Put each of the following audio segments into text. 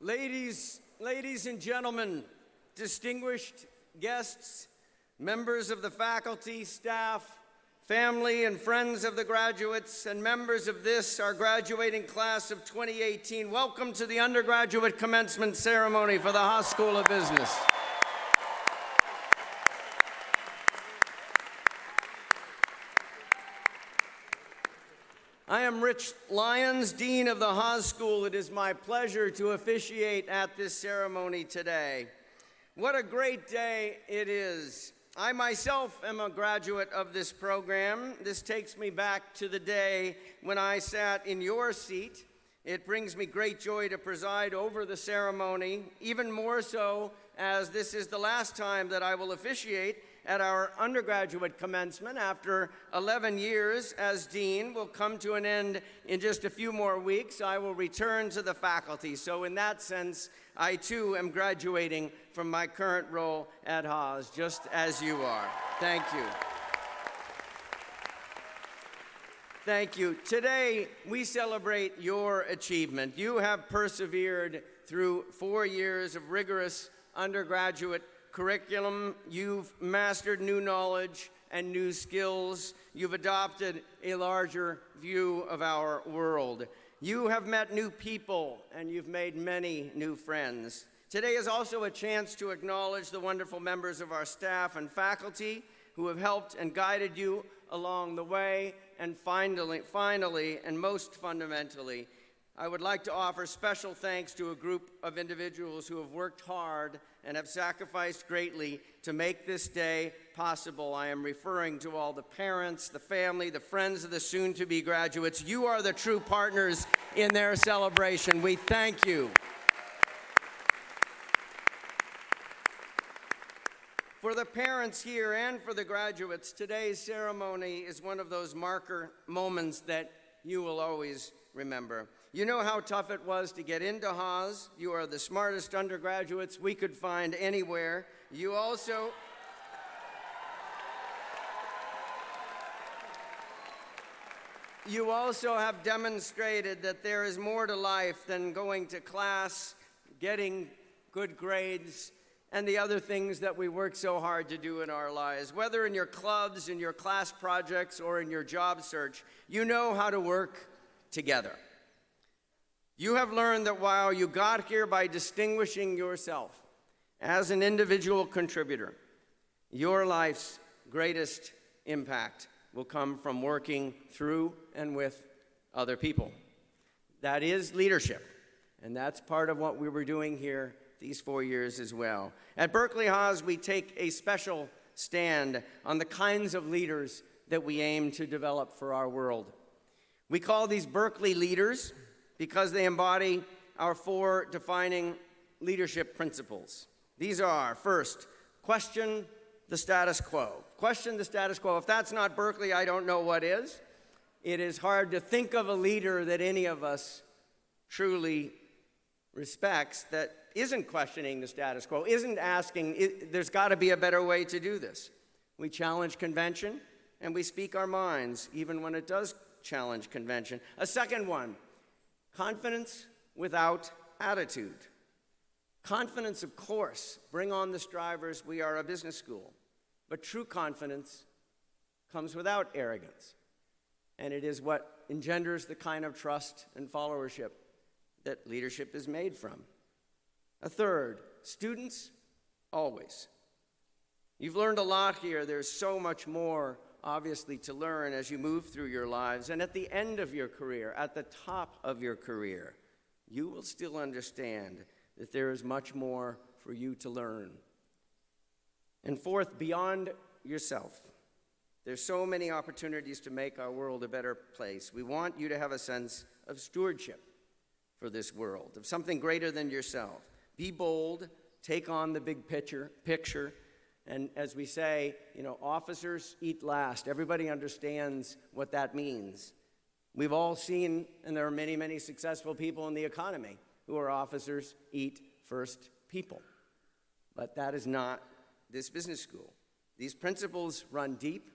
Ladies and gentlemen, distinguished guests, members of the faculty, staff, family, and friends of the graduates, and members of this, our graduating class of 2018, welcome to the undergraduate commencement ceremony for the Haas School of Business. I am Rich Lyons, Dean of the Haas School. It is my pleasure to officiate at this ceremony today. What a great day it is. I myself am a graduate of this program. This takes me back to the day when I sat in your seat. It brings me great joy to preside over the ceremony, even more so as this is the last time that I will officiate at our undergraduate commencement after 11 years as dean will come to an end in just a few more weeks. I will return to the faculty. So in that sense, I too am graduating from my current role at Haas, just as you are. Thank you. Thank you. Today, we celebrate your achievement. You have persevered through 4 years of rigorous undergraduate curriculum. You've mastered new knowledge and new skills. You've adopted a larger view of our world. You have met new people, and you've made many new friends. Today is also a chance to acknowledge the wonderful members of our staff and faculty who have helped and guided you along the way. And finally, and most fundamentally, I would like to offer special thanks to a group of individuals who have worked hard and have sacrificed greatly to make this day possible. I am referring to all the parents, the family, the friends of the soon-to-be graduates. You are the true partners in their celebration. We thank you. For the parents here and for the graduates, today's ceremony is one of those marker moments that you will always remember. You know how tough it was to get into Haas. You are the smartest undergraduates we could find anywhere. You also have demonstrated that there is more to life than going to class, getting good grades, and the other things that we work so hard to do in our lives. Whether in your clubs, in your class projects, or in your job search, you know how to work together. You have learned that while you got here by distinguishing yourself as an individual contributor, your life's greatest impact will come from working through and with other people. That is leadership, and that's part of what we were doing here these 4 years as well. At Berkeley Haas, we take a special stand on the kinds of leaders that we aim to develop for our world. We call these Berkeley leaders because they embody our 4 defining leadership principles. These are, first, question the status quo. Question the status quo. If that's not Berkeley, I don't know what is. It is hard to think of a leader that any of us truly respects that isn't questioning the status quo, isn't asking, there's got to be a better way to do this. We challenge convention, and we speak our minds, even when it does challenge convention. A second one, confidence without attitude. Confidence, of course, bring on the strivers. We are a business school. But true confidence comes without arrogance. And it is what engenders the kind of trust and followership that leadership is made from. A third, students, always. You've learned a lot here. There's so much more, obviously, to learn as you move through your lives. And at the end of your career, at the top of your career, you will still understand that there is much more for you to learn. And fourth, beyond yourself. There's so many opportunities to make our world a better place. We want you to have a sense of stewardship for this world, of something greater than yourself. Be bold, take on the big picture, and as we say, officers eat last. Everybody understands what that means. We've all seen, and there are many, many successful people in the economy who are officers eat first people. But that is not this business school. These principles run deep.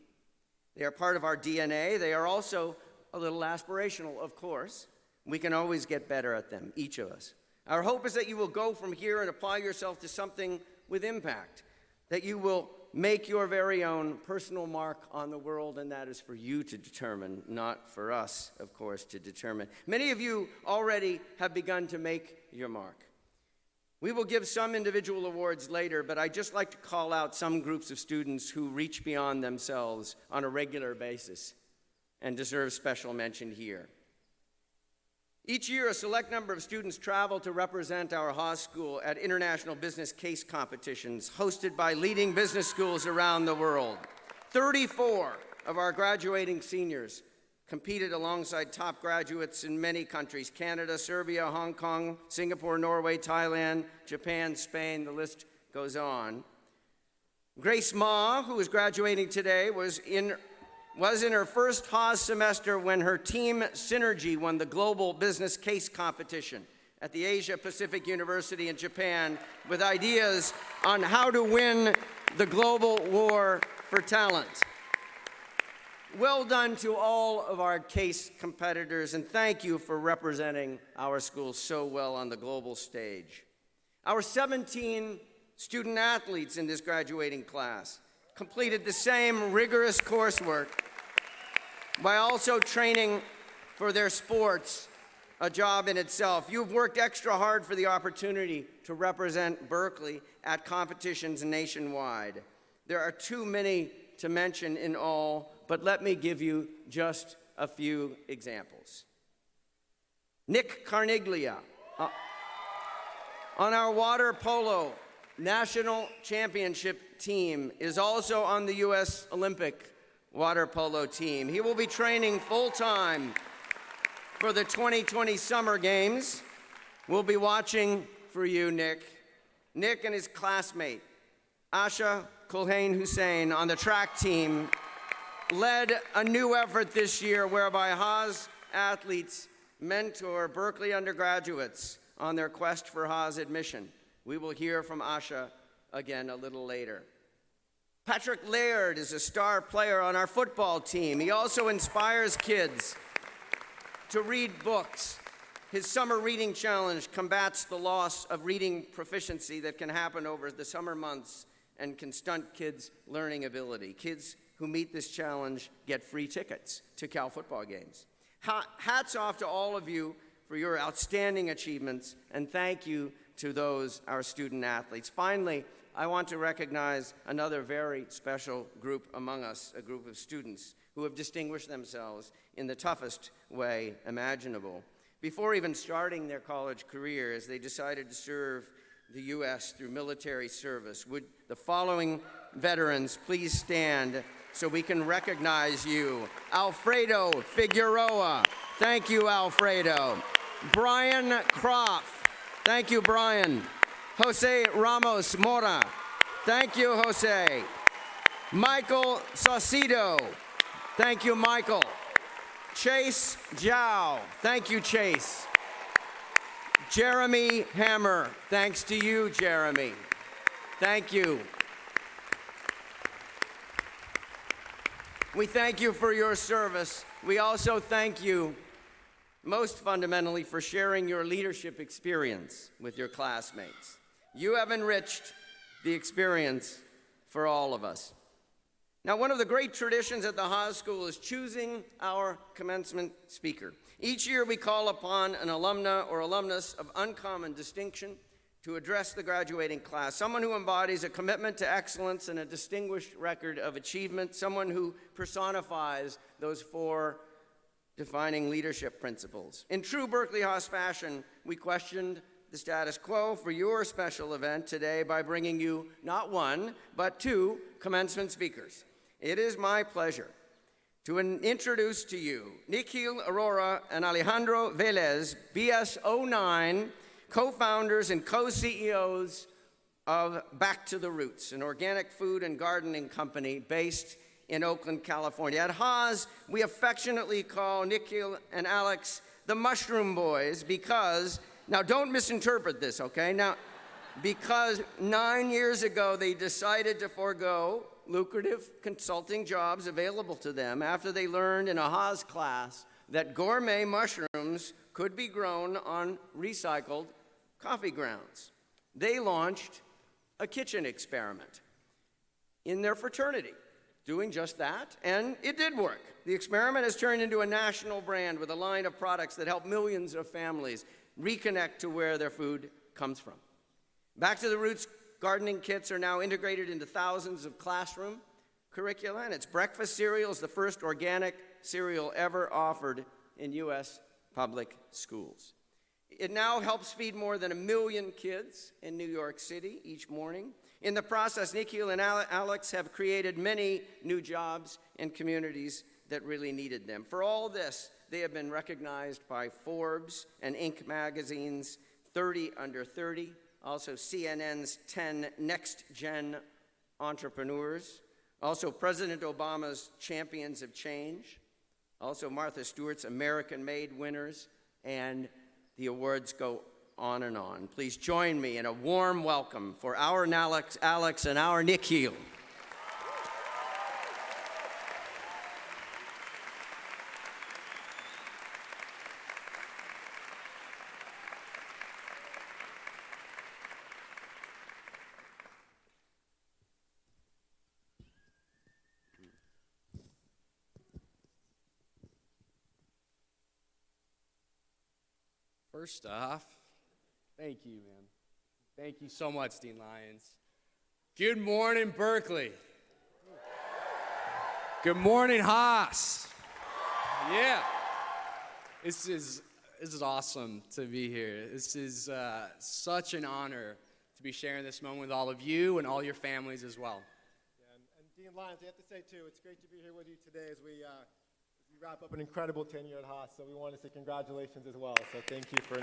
They are part of our DNA. They are also a little aspirational, of course. We can always get better at them, each of us. Our hope is that you will go from here and apply yourself to something with impact, that you will make your very own personal mark on the world, and that is for you to determine, not for us, of course, to determine. Many of you already have begun to make your mark. We will give some individual awards later, but I'd just like to call out some groups of students who reach beyond themselves on a regular basis and deserve special mention here. Each year, a select number of students travel to represent our Haas School at international business case competitions hosted by leading business schools around the world. 34 of our graduating seniors competed alongside top graduates in many countries: Canada, Serbia, Hong Kong, Singapore, Norway, Thailand, Japan, Spain, the list goes on. Grace Ma, who is graduating today, was in her first Haas semester when her team Synergy won the Global Business Case Competition at the Asia Pacific University in Japan with ideas on how to win the global war for talent. Well done to all of our case competitors, and thank you for representing our school so well on the global stage. Our 17 student athletes in this graduating class completed the same rigorous coursework while also training for their sports, a job in itself. You've worked extra hard for the opportunity to represent Berkeley at competitions nationwide. There are too many to mention in all, but let me give you just a few examples. Nick Carniglia on our water polo national championship team is also on the U.S. Olympic water polo team. He will be training full-time for the 2020 Summer Games. We'll be watching for you, Nick. Nick and his classmate, Asha Kulhain Hussein, on the track team, led a new effort this year whereby Haas athletes mentor Berkeley undergraduates on their quest for Haas admission. We will hear from Asha again a little later. Patrick Laird is a star player on our football team. He also inspires kids to read books. His summer reading challenge combats the loss of reading proficiency that can happen over the summer months and can stunt kids' learning ability. Kids who meet this challenge get free tickets to Cal football games. Hats off to all of you for your outstanding achievements, and thank you to those, our student athletes. Finally, I want to recognize another very special group among us, a group of students who have distinguished themselves in the toughest way imaginable. Before even starting their college careers, they decided to serve the U.S. through military service. Would the following veterans please stand so we can recognize you? Alfredo Figueroa. Thank you, Alfredo. Brian Croft. Thank you, Brian. Jose Ramos Mora. Thank you, Jose. Michael Saucedo. Thank you, Michael. Chase Zhao. Thank you, Chase. Jeremy Hammer. Thanks to you, Jeremy. Thank you. We thank you for your service. We also thank you, most fundamentally, for sharing your leadership experience with your classmates. You have enriched the experience for all of us. Now, one of the great traditions at the Haas School is choosing our commencement speaker. Each year we call upon an alumna or alumnus of uncommon distinction to address the graduating class, someone who embodies a commitment to excellence and a distinguished record of achievement, someone who personifies those four defining leadership principles. In true Berkeley Haas fashion, we questioned the status quo for your special event today by bringing you not one, but two commencement speakers. It is my pleasure to introduce to you Nikhil Arora and Alejandro Velez, BS09, co-founders and co-CEOs of Back to the Roots, an organic food and gardening company based in Oakland, California. At Haas, we affectionately call Nikhil and Alex the Mushroom Boys because, now don't misinterpret this, okay? Now, because 9 years ago they decided to forego lucrative consulting jobs available to them after they learned in a Haas class that gourmet mushrooms could be grown on recycled Coffee Grounds. They launched a kitchen experiment in their fraternity, doing just that, and it did work. The experiment has turned into a national brand with a line of products that help millions of families reconnect to where their food comes from. Back to the Roots gardening kits are now integrated into thousands of classroom curricula, and its breakfast cereal is the first organic cereal ever offered in U.S. public schools. It now helps feed more than 1 million kids in New York City each morning. In the process, Nikhil and Alex have created many new jobs in communities that really needed them. For all this, they have been recognized by Forbes and Inc. magazine's 30 Under 30, also CNN's 10 Next Gen Entrepreneurs, also President Obama's Champions of Change, also Martha Stewart's American Made winners, and the awards go on and on. Please join me in a warm welcome for our Alex and our Nikhil. First off, thank you, man. Thank you so much, Dean Lyons. Good morning, Berkeley. Good morning, Haas. Yeah. This is awesome to be here. This is such an honor to be sharing this moment with all of you and all your families as well. Yeah, and Dean Lyons, I have to say, too, it's great to be here with you today as we wrap up an incredible tenure at Haas, so we want to say congratulations as well, so thank you for...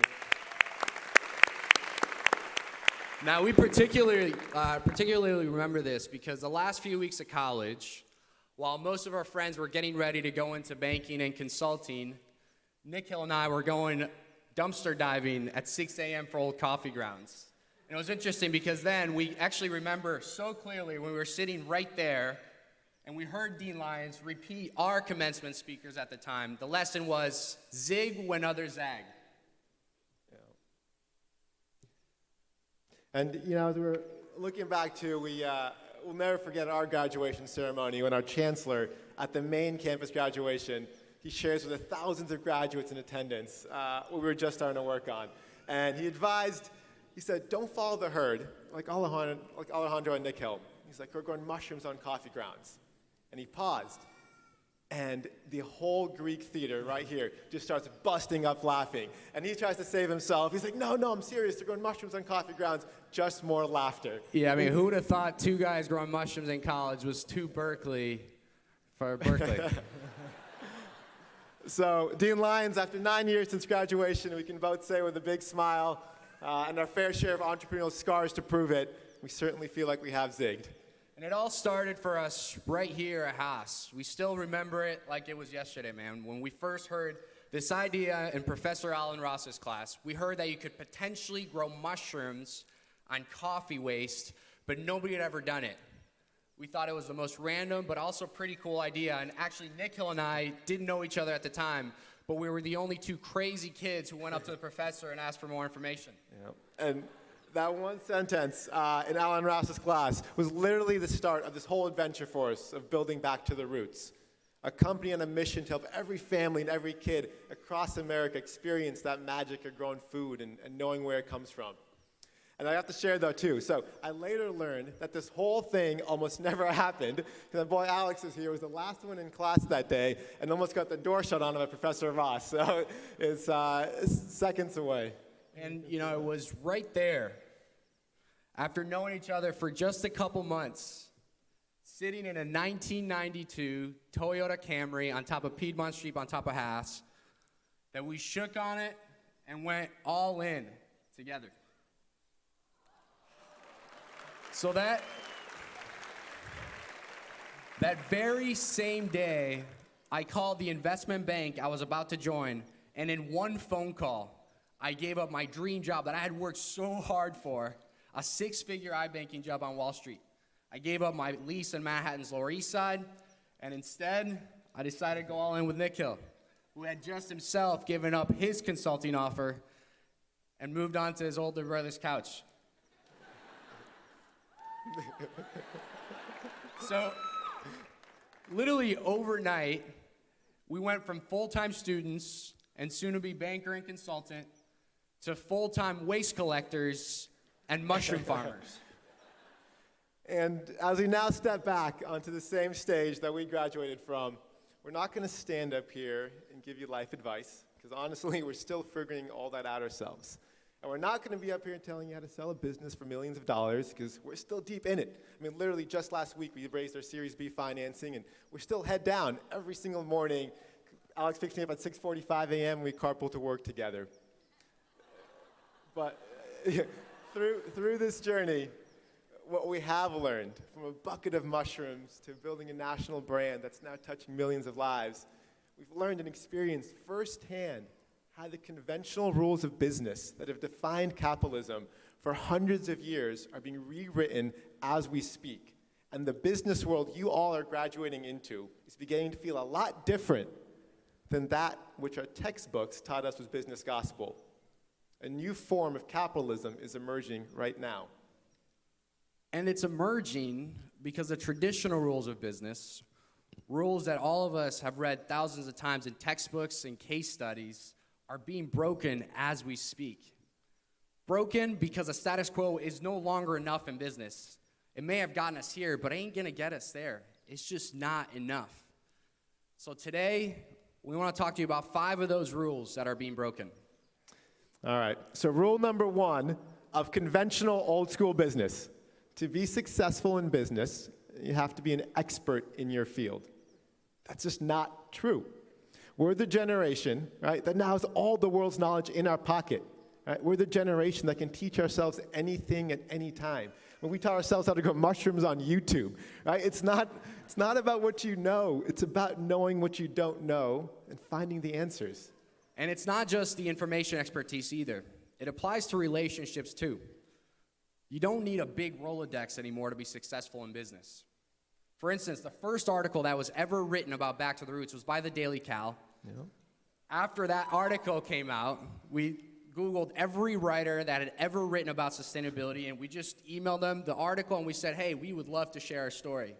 Now, we particularly remember this because the last few weeks of college, while most of our friends were getting ready to go into banking and consulting, Nikhil and I were going dumpster diving at 6 a.m. for Old Coffee Grounds. And it was interesting because then we actually remember so clearly when we were sitting right there and we heard Dean Lyons repeat our commencement speakers at the time. The lesson was, zig when others zag. And, you know, as we're looking back to, we'll never forget our graduation ceremony when our chancellor at the main campus graduation, he shares with the thousands of graduates in attendance what we were just starting to work on. And he advised, he said, don't follow the herd, like Alejandro and Nikhil. He's like, we're growing mushrooms on coffee grounds. And he paused. And the whole Greek theater right here just starts busting up laughing. And he tries to save himself. He's like, no, I'm serious. They're growing mushrooms on coffee grounds. Just more laughter. Yeah, I mean, who would have thought two guys growing mushrooms in college was too Berkeley for Berkeley? So, Dean Lyons, after 9 years since graduation, we can both say with a big smile and our fair share of entrepreneurial scars to prove it, we certainly feel like we have zigged. And it all started for us right here at Haas. We still remember it like it was yesterday, man. When we first heard this idea in Professor Alan Ross's class, we heard that you could potentially grow mushrooms on coffee waste, but nobody had ever done it. We thought it was the most random, but also pretty cool idea. And actually, Nikhil and I didn't know each other at the time, but we were the only two crazy kids who went up to the professor and asked for more information. Yeah. And that one sentence in Alan Ross's class was literally the start of this whole adventure for us of building Back to the Roots, a company on a mission to help every family and every kid across America experience that magic of growing food and knowing where it comes from. And I have to share, though, too. So I later learned that this whole thing almost never happened because my boy Alex was here, was the last one in class that day, and almost got the door shut on him by Professor Ross. So it's seconds away. And, you know, it was right there, after knowing each other for just a couple months, sitting in a 1992 Toyota Camry on top of Piedmont Street on top of Haas, that we shook on it and went all in together. So that very same day, I called the investment bank I was about to join, and in one phone call, I gave up my dream job that I had worked so hard for, a 6-figure iBanking job on Wall Street. I gave up my lease in Manhattan's Lower East Side, and instead, I decided to go all in with Nikhil, who had just himself given up his consulting offer and moved on to his older brother's couch. So, literally overnight, we went from full-time students and soon-to-be banker and consultant to full-time waste collectors and mushroom farmers. And as we now step back onto the same stage that we graduated from, we're not going to stand up here and give you life advice, because honestly, we're still figuring all that out ourselves. And we're not going to be up here telling you how to sell a business for millions of dollars, because we're still deep in it. I mean, literally just last week, we raised our Series B financing, and we're still head down every single morning. Alex picks me up at 6:45 a.m., we carpool to work together. But through this journey, what we have learned, from a bucket of mushrooms to building a national brand that's now touching millions of lives, we've learned and experienced firsthand how the conventional rules of business that have defined capitalism for hundreds of years are being rewritten as we speak. And the business world you all are graduating into is beginning to feel a lot different than that which our textbooks taught us was business gospel. A new form of capitalism is emerging right now. And it's emerging because the traditional rules of business, rules that all of us have read thousands of times in textbooks and case studies, are being broken as we speak. Broken because the status quo is no longer enough in business. It may have gotten us here, but it ain't gonna get us there. It's just not enough. So today, we wanna talk to you about 5 of those rules that are being broken. All right, so rule number 1 of conventional old school business. To be successful in business, you have to be an expert in your field. That's just not true. We're the generation, right, that now has all the world's knowledge in our pocket. Right? We're the generation that can teach ourselves anything at any time. When we taught ourselves how to grow mushrooms on YouTube, right? It's not about what you know. It's about knowing what you don't know and finding the answers. And it's not just the information expertise either. It applies to relationships too. You don't need a big Rolodex anymore to be successful in business. For instance, the first article that was ever written about Back to the Roots was by the Daily Cal. Yeah. After that article came out, we Googled every writer that had ever written about sustainability, and we just emailed them the article, and we said, hey, we would love to share our story.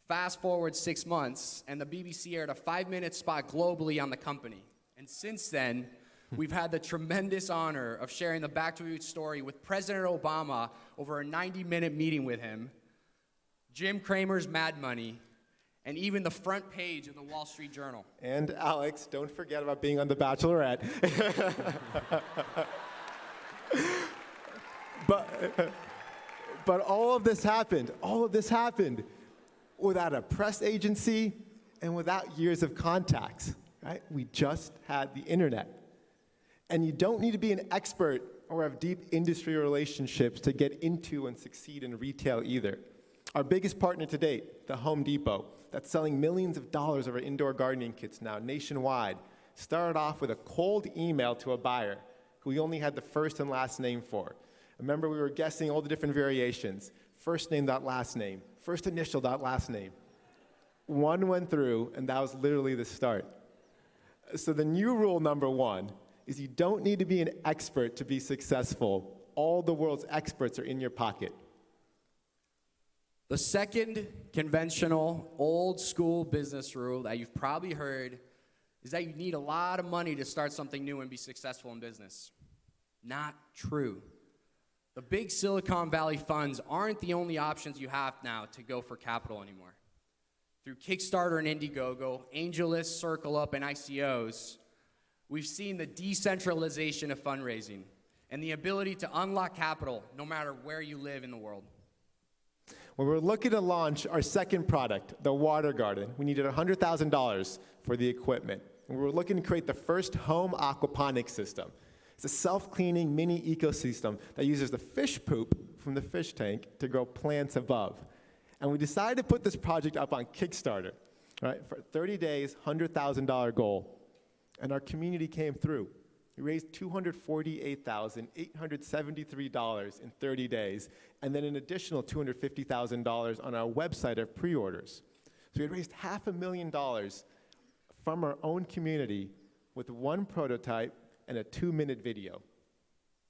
Fast forward 6 months, and the BBC aired a 5-minute spot globally on the company. And since then, we've had the tremendous honor of sharing the Back to the Roots story with President Obama over a 90-minute meeting with him, Jim Cramer's Mad Money, and even the front page of the Wall Street Journal. And Alex, don't forget about being on The Bachelorette. But all of this happened without a press agency and without years of contacts, right? We just had the internet. And you don't need to be an expert or have deep industry relationships to get into and succeed in retail either. Our biggest partner to date, the Home Depot, that's selling millions of dollars of our indoor gardening kits now nationwide, started off with a cold email to a buyer who we only had the first and last name for. Remember, we were guessing all the different variations. First name dot last name, first initial dot last name. One went through, and that was literally the start. So the new rule number 1 is you don't need to be an expert to be successful. All the world's experts are in your pocket. The second conventional, old school business rule that you've probably heard is that you need a lot of money to start something new and be successful in business. Not true. The big Silicon Valley funds aren't the only options you have now to go for capital anymore. Through Kickstarter and Indiegogo, AngelList, CircleUp, and ICOs, we've seen the decentralization of fundraising and the ability to unlock capital no matter where you live in the world. When we were looking to launch our second product, the Water Garden, we needed $100,000 for the equipment. And we were looking to create the first home aquaponics system. It's a self-cleaning mini ecosystem that uses the fish poop from the fish tank to grow plants above. And we decided to put this project up on Kickstarter, right, for 30 days, $100,000 goal. And our community came through. We raised $248,873 in 30 days, and then an additional $250,000 on our website of pre-orders. So we had raised $500,000 from our own community with one prototype and a 2-minute video.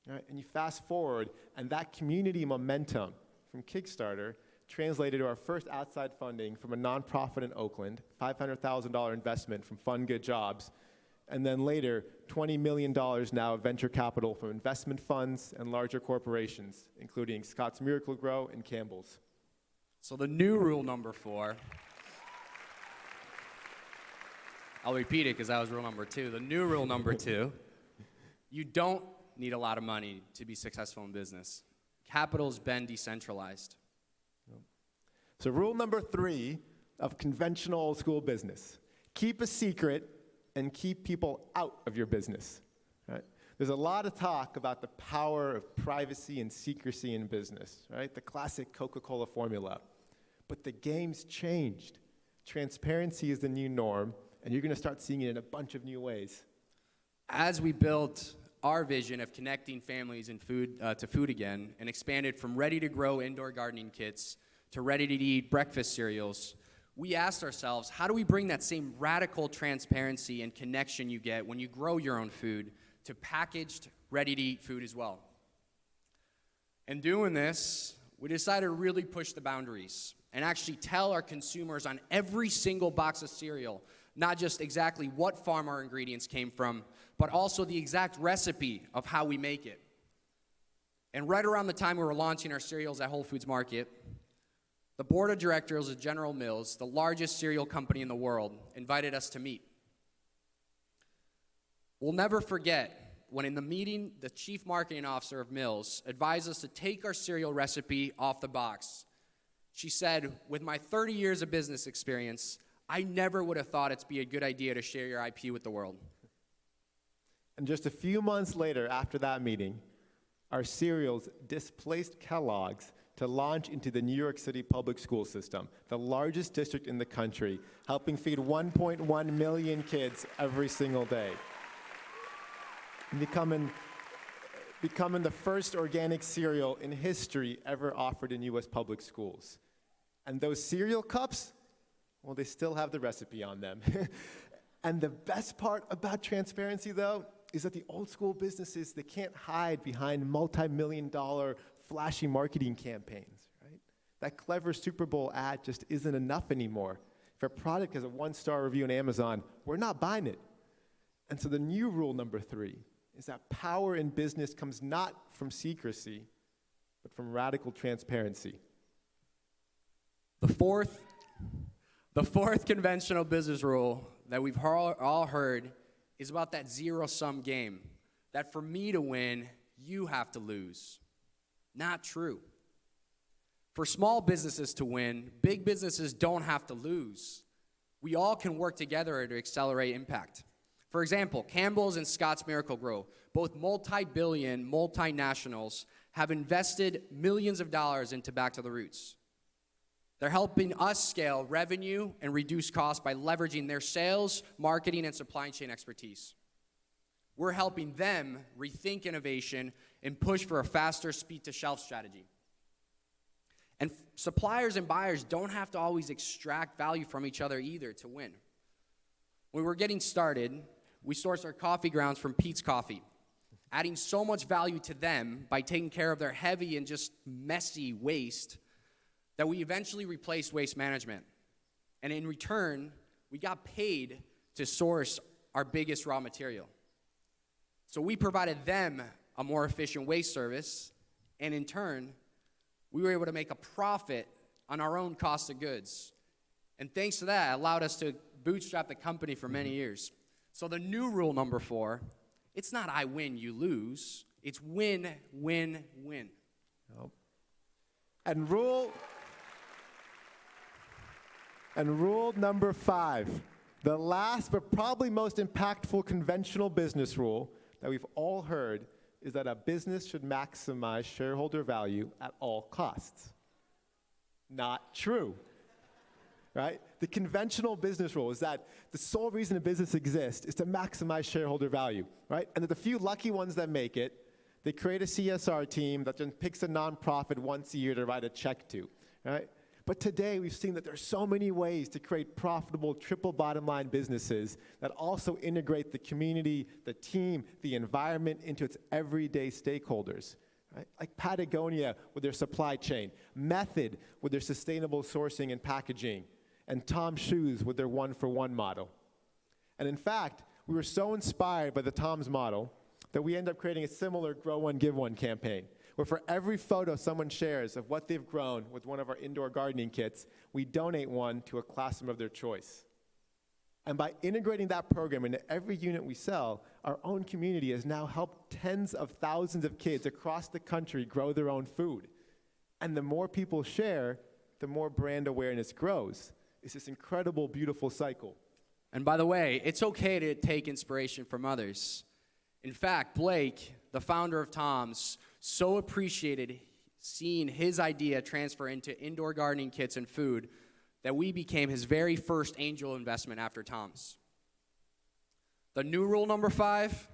right? And you fast forward, and that community momentum from Kickstarter translated to our first outside funding from a nonprofit in Oakland, $500,000 investment from Fund Good Jobs, and then later, $20 million now of venture capital from investment funds and larger corporations, including Scott's Miracle-Gro and Campbell's. So the new rule number 4, I'll repeat it because that was rule number 2. The new rule number 2, you don't need a lot of money to be successful in business. Capital's been decentralized. So rule number 3 of conventional old school business, keep a secret and keep people out of your business, right? There's a lot of talk about the power of privacy and secrecy in business, right? The classic Coca-Cola formula. But the game's changed. Transparency is the new norm, and you're going to start seeing it in a bunch of new ways. As we built our vision of connecting families and food to food again and expanded from ready-to-grow indoor gardening kits to ready-to-eat breakfast cereals, we asked ourselves, how do we bring that same radical transparency and connection you get when you grow your own food to packaged, ready-to-eat food as well? In doing this, we decided to really push the boundaries and actually tell our consumers on every single box of cereal, not just exactly what farm our ingredients came from, but also the exact recipe of how we make it. And right around the time we were launching our cereals at Whole Foods Market, the board of directors of General Mills, the largest cereal company in the world, invited us to meet. We'll never forget when in the meeting, the chief marketing officer of Mills advised us to take our cereal recipe off the box. She said, with my 30 years of business experience, I never would have thought it'd be a good idea to share your IP with the world. And just a few months later, after that meeting, our cereals displaced Kellogg's to launch into the New York City public school system, the largest district in the country, helping feed 1.1 million kids every single day. And becoming the first organic cereal in history ever offered in US public schools. And those cereal cups, well, they still have the recipe on them. And the best part about transparency, though, is that the old school businesses, they can't hide behind multi-million-dollar flashy marketing campaigns, right? That clever Super Bowl ad just isn't enough anymore. If a product has a 1-star review on Amazon, we're not buying it. And so the new rule number 3 is that power in business comes not from secrecy, but from radical transparency. The fourth conventional business rule that we've all heard is about that zero-sum game, that for me to win, you have to lose. Not true. For small businesses to win, big businesses don't have to lose. We all can work together to accelerate impact. For example, Campbell's and Scott's Miracle-Gro, both multi-billion multinationals, have invested millions of dollars into Back to the Roots. They're helping us scale revenue and reduce costs by leveraging their sales, marketing, and supply chain expertise. We're helping them rethink innovation and push for a faster speed-to-shelf strategy. And suppliers and buyers don't have to always extract value from each other either to win. When we're getting started, we sourced our coffee grounds from Peet's Coffee, adding so much value to them by taking care of their heavy and just messy waste that we eventually replaced Waste Management. And in return, we got paid to source our biggest raw material. So we provided them a more efficient waste service, and in turn, we were able to make a profit on our own cost of goods. And thanks to that, it allowed us to bootstrap the company for many years. So the new rule number 4, it's not I win, you lose. It's win, win, win. Nope. And rule number 5, the last but probably most impactful conventional business rule that we've all heard is that a business should maximize shareholder value at all costs. Not true, right? The conventional business rule is that the sole reason a business exists is to maximize shareholder value, right? And that the few lucky ones that make it, they create a CSR team that then picks a nonprofit once a year to write a check to, right? But today, we've seen that there's so many ways to create profitable triple bottom line businesses that also integrate the community, the team, the environment into its everyday stakeholders. Right? Like Patagonia with their supply chain, Method with their sustainable sourcing and packaging, and Tom's Shoes with their one-for-one model. And in fact, we were so inspired by the Tom's model that we ended up creating a similar Grow One, Give One campaign, where for every photo someone shares of what they've grown with one of our indoor gardening kits, we donate one to a classroom of their choice. And by integrating that program into every unit we sell, our own community has now helped tens of thousands of kids across the country grow their own food. And the more people share, the more brand awareness grows. It's this incredible, beautiful cycle. And by the way, it's okay to take inspiration from others. In fact, Blake, the founder of Tom's, so appreciated seeing his idea transfer into indoor gardening kits and food that we became his very first angel investment after Tom's. The new rule number 5,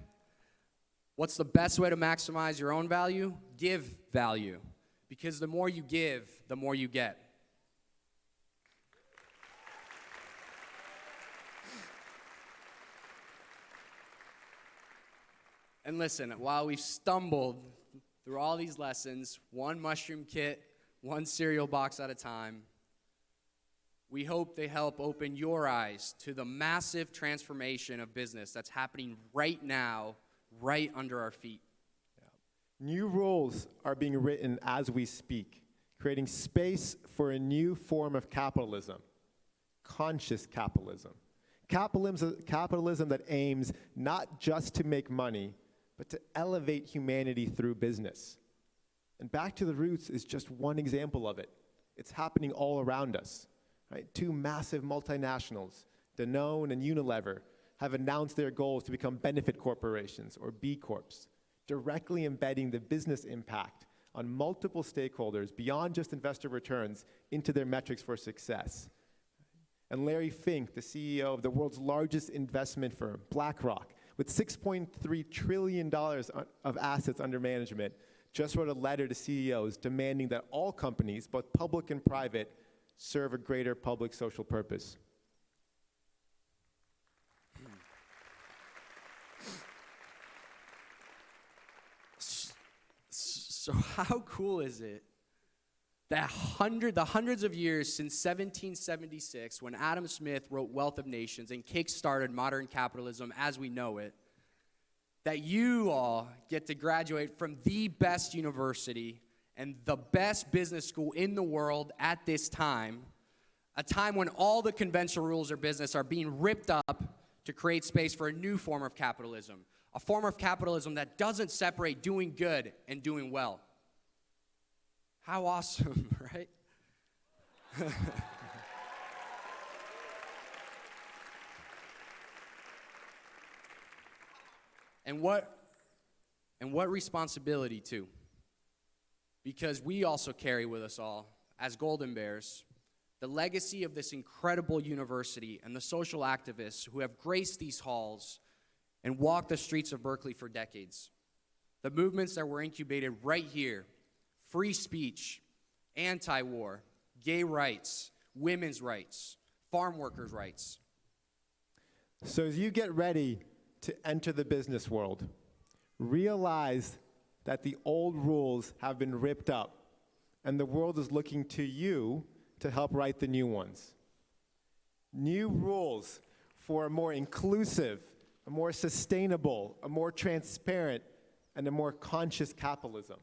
what's the best way to maximize your own value? Give value. Because the more you give, the more you get. And listen, while we've stumbled through all these lessons, one mushroom kit, one cereal box at a time, we hope they help open your eyes to the massive transformation of business that's happening right now, right under our feet. New rules are being written as we speak, creating space for a new form of capitalism, conscious capitalism. Capitalism that aims not just to make money, but to elevate humanity through business. And Back to the Roots is just one example of it. It's happening all around us. Right? 2 massive multinationals, Danone and Unilever, have announced their goals to become benefit corporations, or B Corps, directly embedding the business impact on multiple stakeholders beyond just investor returns into their metrics for success. And Larry Fink, the CEO of the world's largest investment firm, BlackRock, with $6.3 trillion of assets under management, just wrote a letter to CEOs demanding that all companies, both public and private, serve a greater public social purpose. So how cool is it that the hundreds of years since 1776, when Adam Smith wrote Wealth of Nations and kick-started modern capitalism as we know it, that you all get to graduate from the best university and the best business school in the world at this time, a time when all the conventional rules of business are being ripped up to create space for a new form of capitalism, a form of capitalism that doesn't separate doing good and doing well. How awesome, right? And what responsibility too? Because we also carry with us all, as Golden Bears, the legacy of this incredible university and the social activists who have graced these halls and walked the streets of Berkeley for decades. The movements that were incubated right here: free speech, anti-war, gay rights, women's rights, farm workers' rights. So as you get ready to enter the business world, realize that the old rules have been ripped up, and the world is looking to you to help write the new ones. New rules for a more inclusive, a more sustainable, a more transparent, and a more conscious capitalism.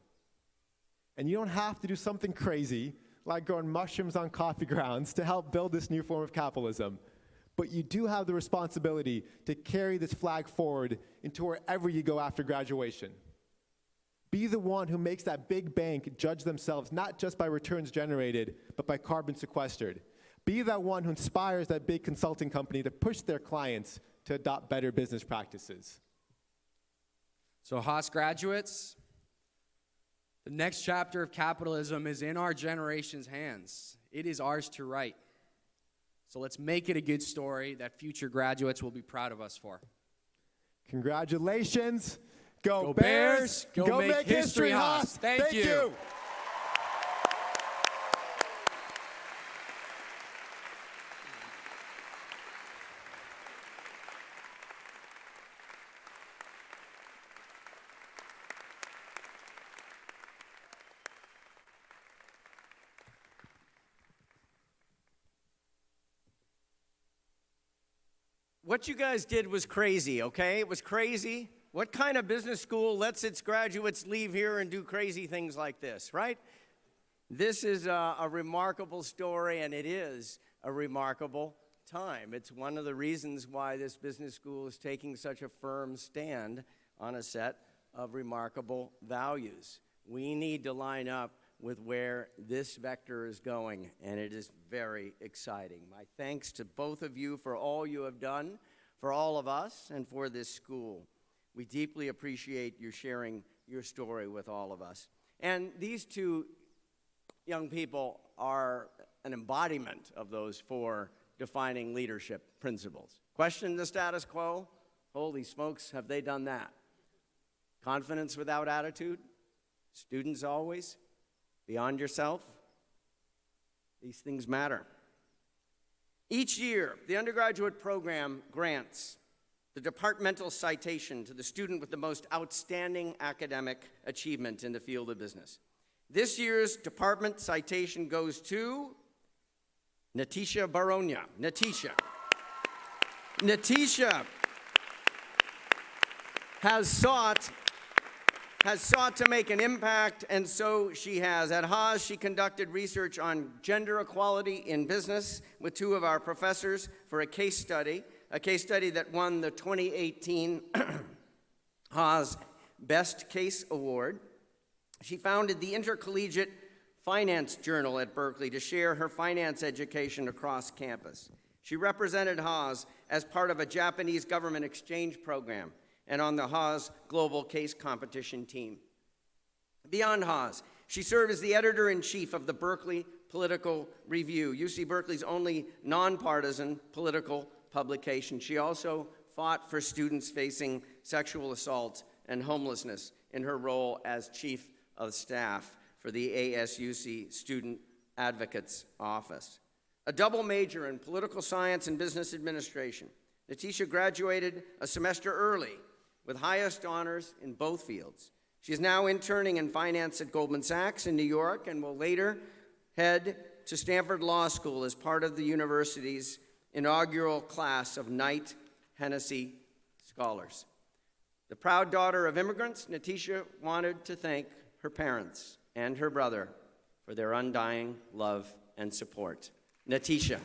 And you don't have to do something crazy like growing mushrooms on coffee grounds to help build this new form of capitalism. But you do have the responsibility to carry this flag forward into wherever you go after graduation. Be the one who makes that big bank judge themselves not just by returns generated, but by carbon sequestered. Be that one who inspires that big consulting company to push their clients to adopt better business practices. So Haas graduates, the next chapter of capitalism is in our generation's hands. It is ours to write. So let's make it a good story that future graduates will be proud of us for. Congratulations. Go Bears. Bears. Go make history, Haas. Thank you. What you guys did was crazy, okay? It was crazy. What kind of business school lets its graduates leave here and do crazy things like this, right? This is a remarkable story, and it is a remarkable time. It's one of the reasons why this business school is taking such a firm stand on a set of remarkable values. We need to line up with where this vector is going, and it is very exciting. My thanks to both of you for all you have done for all of us and for this school. We deeply appreciate you sharing your story with all of us. And these two young people are an embodiment of those four defining leadership principles. Question the status quo? Holy smokes, have they done that? Confidence without attitude? Students always? Beyond yourself? These things matter. Each year, the undergraduate program grants the departmental citation to the student with the most outstanding academic achievement in the field of business. This year's department citation goes to Natisha Baronia. Natisha has sought to make an impact, and so she has. At Haas, she conducted research on gender equality in business with two of our professors for a case study that won the 2018 Haas Best Case Award. She founded the Intercollegiate Finance Journal at Berkeley to share her finance education across campus. She represented Haas as part of a Japanese government exchange program and on the Haas Global Case Competition team. Beyond Haas, she served as the editor-in-chief of the Berkeley Political Review, UC Berkeley's only nonpartisan political publication. She also fought for students facing sexual assault and homelessness in her role as chief of staff for the ASUC Student Advocates Office. A double major in political science and business administration, Natisha graduated a semester early with highest honors in both fields. She is now interning in finance at Goldman Sachs in New York and will later head to Stanford Law School as part of the university's inaugural class of Knight Hennessy Scholars. The proud daughter of immigrants, Natisha wanted to thank her parents and her brother for their undying love and support. Natisha.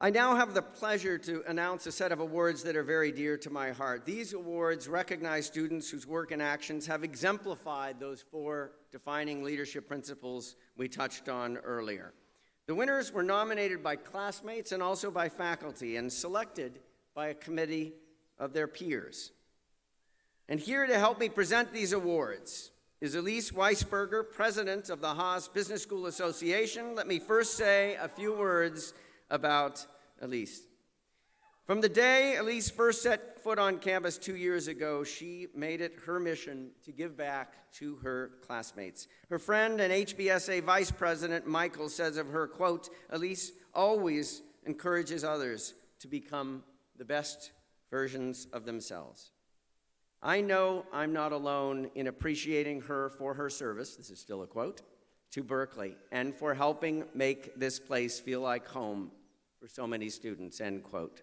I now have the pleasure to announce a set of awards that are very dear to my heart. These awards recognize students whose work and actions have exemplified those four defining leadership principles we touched on earlier. The winners were nominated by classmates and also by faculty and selected by a committee of their peers. And here to help me present these awards is Elise Weisberger, president of the Haas Business School Association. Let me first say a few words about Elise. From the day Elise first set foot on campus 2 years ago, she made it her mission to give back to her classmates. Her friend and HBSA Vice President Michael says of her, quote, Elise always encourages others to become the best versions of themselves. I know I'm not alone in appreciating her for her service, this is still a quote, to Berkeley, and for helping make this place feel like home for so many students, end quote.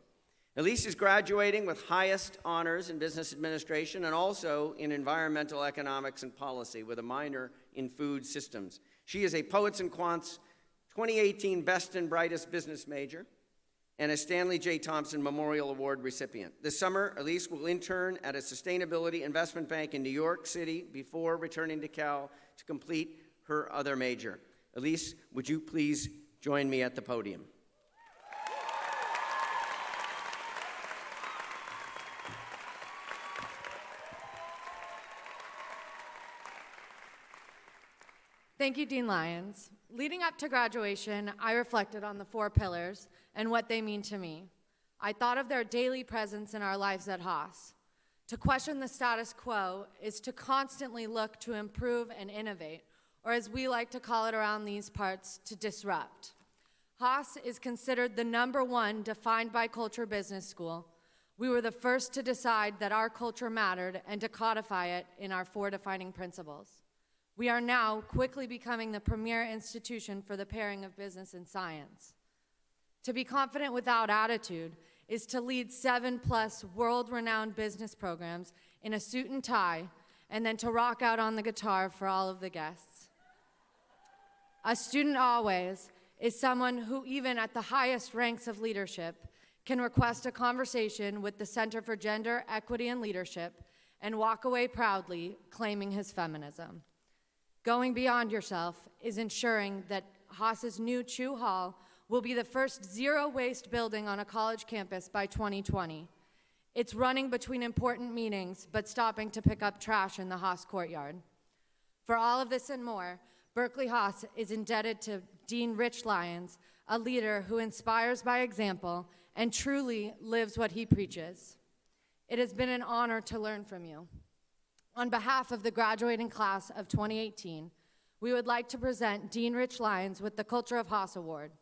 Elise is graduating with highest honors in business administration and also in environmental economics and policy with a minor in food systems. She is a Poets and Quants 2018 Best and Brightest Business Major and a Stanley J. Thompson Memorial Award recipient. This summer, Elise will intern at a sustainability investment bank in New York City before returning to Cal to complete her other major. Elise, would you please join me at the podium? Thank you, Dean Lyons. Leading up to graduation, I reflected on the 4 pillars and what they mean to me. I thought of their daily presence in our lives at Haas. To question the status quo is to constantly look to improve and innovate, or as we like to call it around these parts, to disrupt. Haas is considered the #1 defined by culture business school. We were the first to decide that our culture mattered and to codify it in our 4 defining principles. We are now quickly becoming the premier institution for the pairing of business and science. To be confident without attitude is to lead 7+ world-renowned business programs in a suit and tie, and then to rock out on the guitar for all of the guests. A student always is someone who, even at the highest ranks of leadership, can request a conversation with the Center for Gender, Equity, and Leadership and walk away proudly claiming his feminism. Going beyond yourself is ensuring that Haas's new Chu Hall will be the first zero-waste building on a college campus by 2020. It's running between important meetings, but stopping to pick up trash in the Haas courtyard. For all of this and more, Berkeley Haas is indebted to Dean Rich Lyons, a leader who inspires by example and truly lives what he preaches. It has been an honor to learn from you. On behalf of the graduating class of 2018, we would like to present Dean Rich Lyons with the Culture of Haas Award.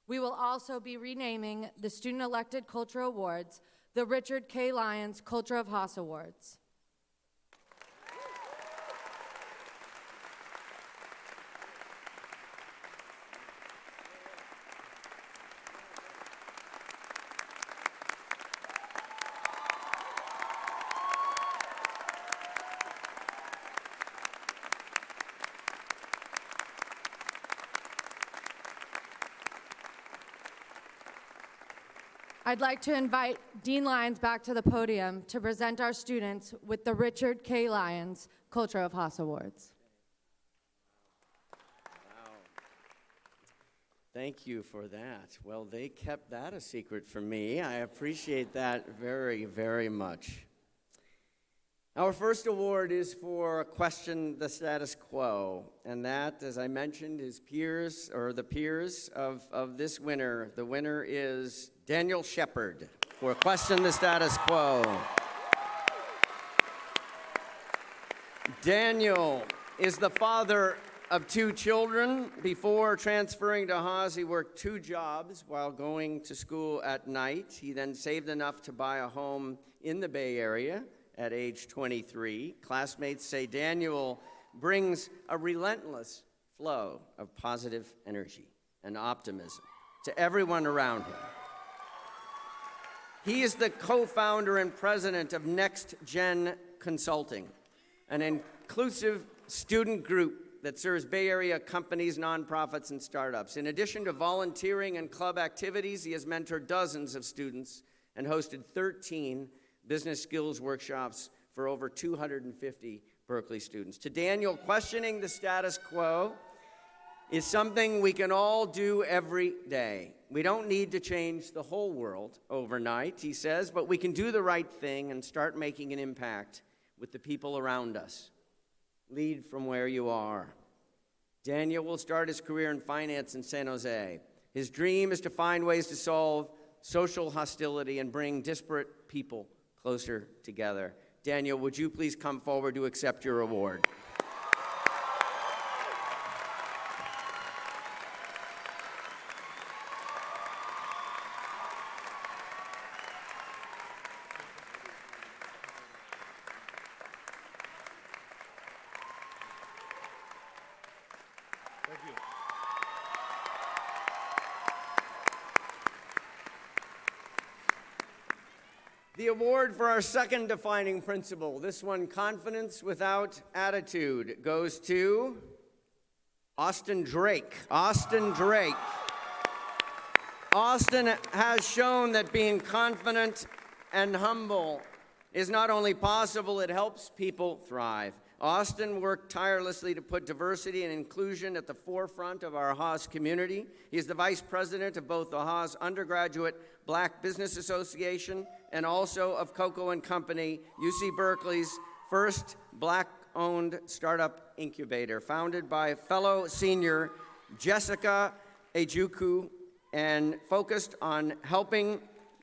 We will also be renaming the Student-Elected Culture Awards the Richard K. Lyons Culture of Haas Awards. I'd like to invite Dean Lyons back to the podium to present our students with the Richard K. Lyons Culture of Haas Awards. Wow. Thank you for that. Well, they kept that a secret from me. I appreciate that very, very much. Our first award is for Question the Status Quo, and that, as I mentioned, is the peers of this winner. The winner is Daniel Shepard for Question the Status Quo. Daniel is the father of 2 children. Before transferring to Haas, he worked 2 jobs while going to school at night. He then saved enough to buy a home in the Bay Area at age 23. Classmates say Daniel brings a relentless flow of positive energy and optimism to everyone around him. He is the co-founder and president of Next Gen Consulting, an inclusive student group that serves Bay Area companies, nonprofits, and startups. In addition to volunteering and club activities, he has mentored dozens of students and hosted 13 business skills workshops for over 250 Berkeley students. To Daniel, questioning the status quo is something we can all do every day. We don't need to change the whole world overnight, he says, but we can do the right thing and start making an impact with the people around us. Lead from where you are. Daniel will start his career in finance in San Jose. His dream is to find ways to solve social hostility and bring disparate people closer together. Daniel, would you please come forward to accept your award? Thank you. The award for our second defining principle, this one, confidence without attitude, goes to Austin Drake. Austin Drake. Austin has shown that being confident and humble is not only possible, it helps people thrive. Austin worked tirelessly to put diversity and inclusion at the forefront of our Haas community. He is the vice president of both the Haas Undergraduate Black Business Association and also of Coco & Company, UC Berkeley's first Black-owned startup incubator, founded by fellow senior Jessica Ejuku and focused on helping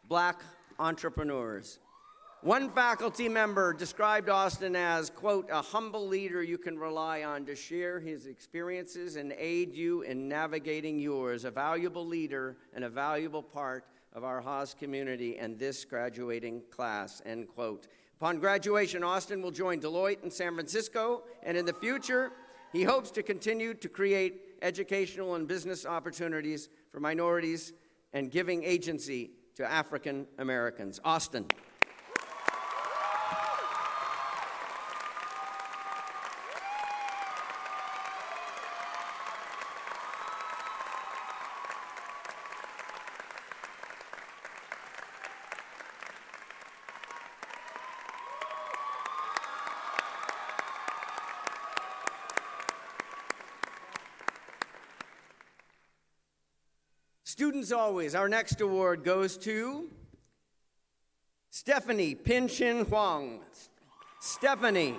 Black entrepreneurs. One faculty member described Austin as, quote, a humble leader you can rely on to share his experiences and aid you in navigating yours, a valuable leader and a valuable part of our Haas community and this graduating class, end quote. Upon graduation, Austin will join Deloitte in San Francisco, and in the future, he hopes to continue to create educational and business opportunities for minorities and giving agency to African Americans. Austin. Students always, our next award goes to Stephanie Pin-Chin Huang. Stephanie,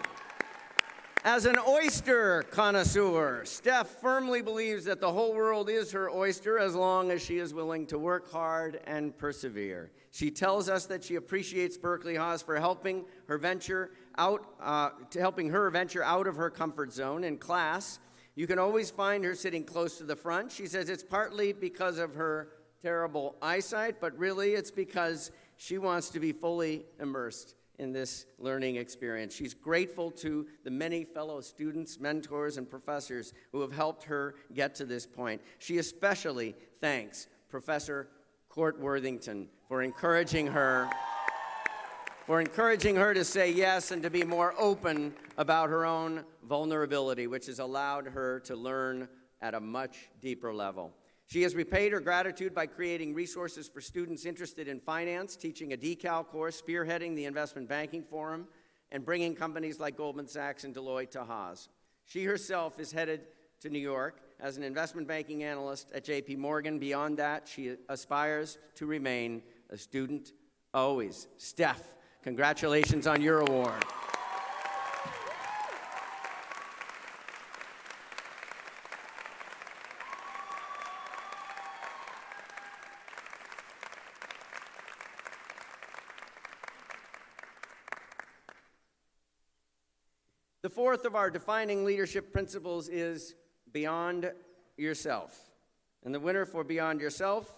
as an oyster connoisseur, Steph firmly believes that the whole world is her oyster as long as she is willing to work hard and persevere. She tells us that she appreciates Berkeley Haas for helping her venture out of her comfort zone in class. You can always find her sitting close to the front. She says it's partly because of her terrible eyesight, but really it's because she wants to be fully immersed in this learning experience. She's grateful to the many fellow students, mentors, and professors who have helped her get to this point. She especially thanks Professor Court Worthington for encouraging her to say yes and to be more open about her own vulnerability, which has allowed her to learn at a much deeper level. She has repaid her gratitude by creating resources for students interested in finance, teaching a decal course, spearheading the investment banking forum, and bringing companies like Goldman Sachs and Deloitte to Haas. She herself is headed to New York as an investment banking analyst at J.P. Morgan. Beyond that, she aspires to remain a student always. Steph, congratulations on your award. The fourth of our defining leadership principles is beyond yourself. And the winner for Beyond Yourself,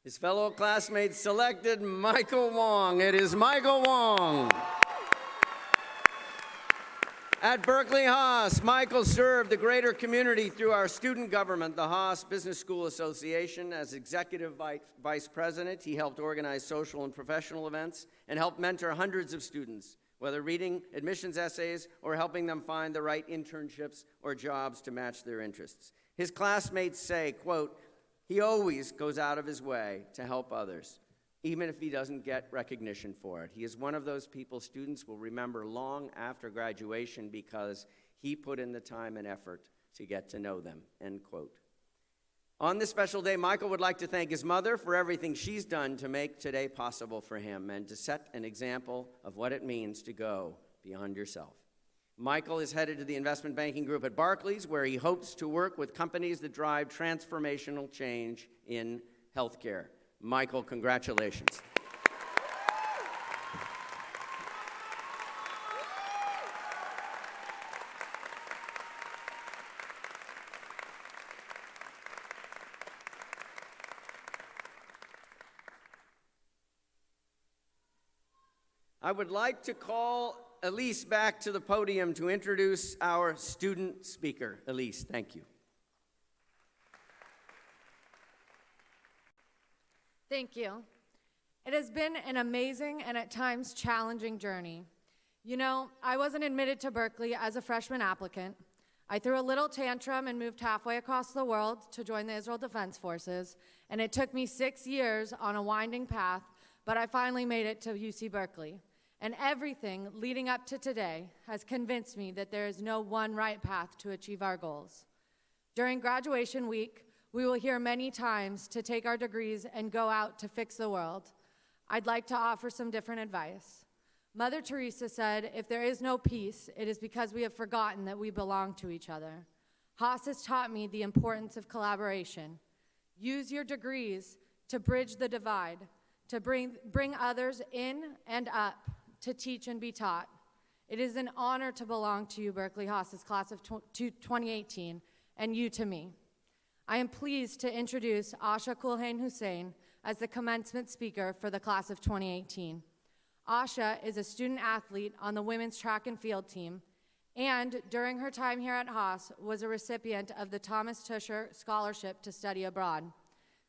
his fellow classmates selected Michael Wong. It is Michael Wong. At Berkeley Haas, Michael served the greater community through our student government, the Haas Business School Association. As executive vice president, he helped organize social and professional events and helped mentor hundreds of students, whether reading admissions essays or helping them find the right internships or jobs to match their interests. His classmates say, quote, he always goes out of his way to help others, even if he doesn't get recognition for it. He is one of those people students will remember long after graduation because he put in the time and effort to get to know them, end quote. On this special day, Michael would like to thank his mother for everything she's done to make today possible for him and to set an example of what it means to go beyond yourself. Michael is headed to the investment banking group at Barclays, where he hopes to work with companies that drive transformational change in healthcare. Michael, congratulations. I would like to call Elise back to the podium to introduce our student speaker. Elise, thank you. Thank you. It has been an amazing and at times challenging journey. You know, I wasn't admitted to Berkeley as a freshman applicant. I threw a little tantrum and moved halfway across the world to join the Israel Defense Forces, and it took me 6 years on a winding path, but I finally made it to UC Berkeley. And everything leading up to today has convinced me that there is no one right path to achieve our goals. During graduation week, we will hear many times to take our degrees and go out to fix the world. I'd like to offer some different advice. Mother Teresa said, if there is no peace, it is because we have forgotten that we belong to each other. Haas has taught me the importance of collaboration. Use your degrees to bridge the divide. to bring others in and up, to teach and be taught. It is an honor to belong to you, Berkeley Haas's class of 2018, and you to me. I am pleased to introduce Asha Kulhain Hussein as the commencement speaker for the class of 2018. Asha is a student athlete on the women's track and field team, and during her time here at Haas was a recipient of the Thomas Tusher Scholarship to Study Abroad.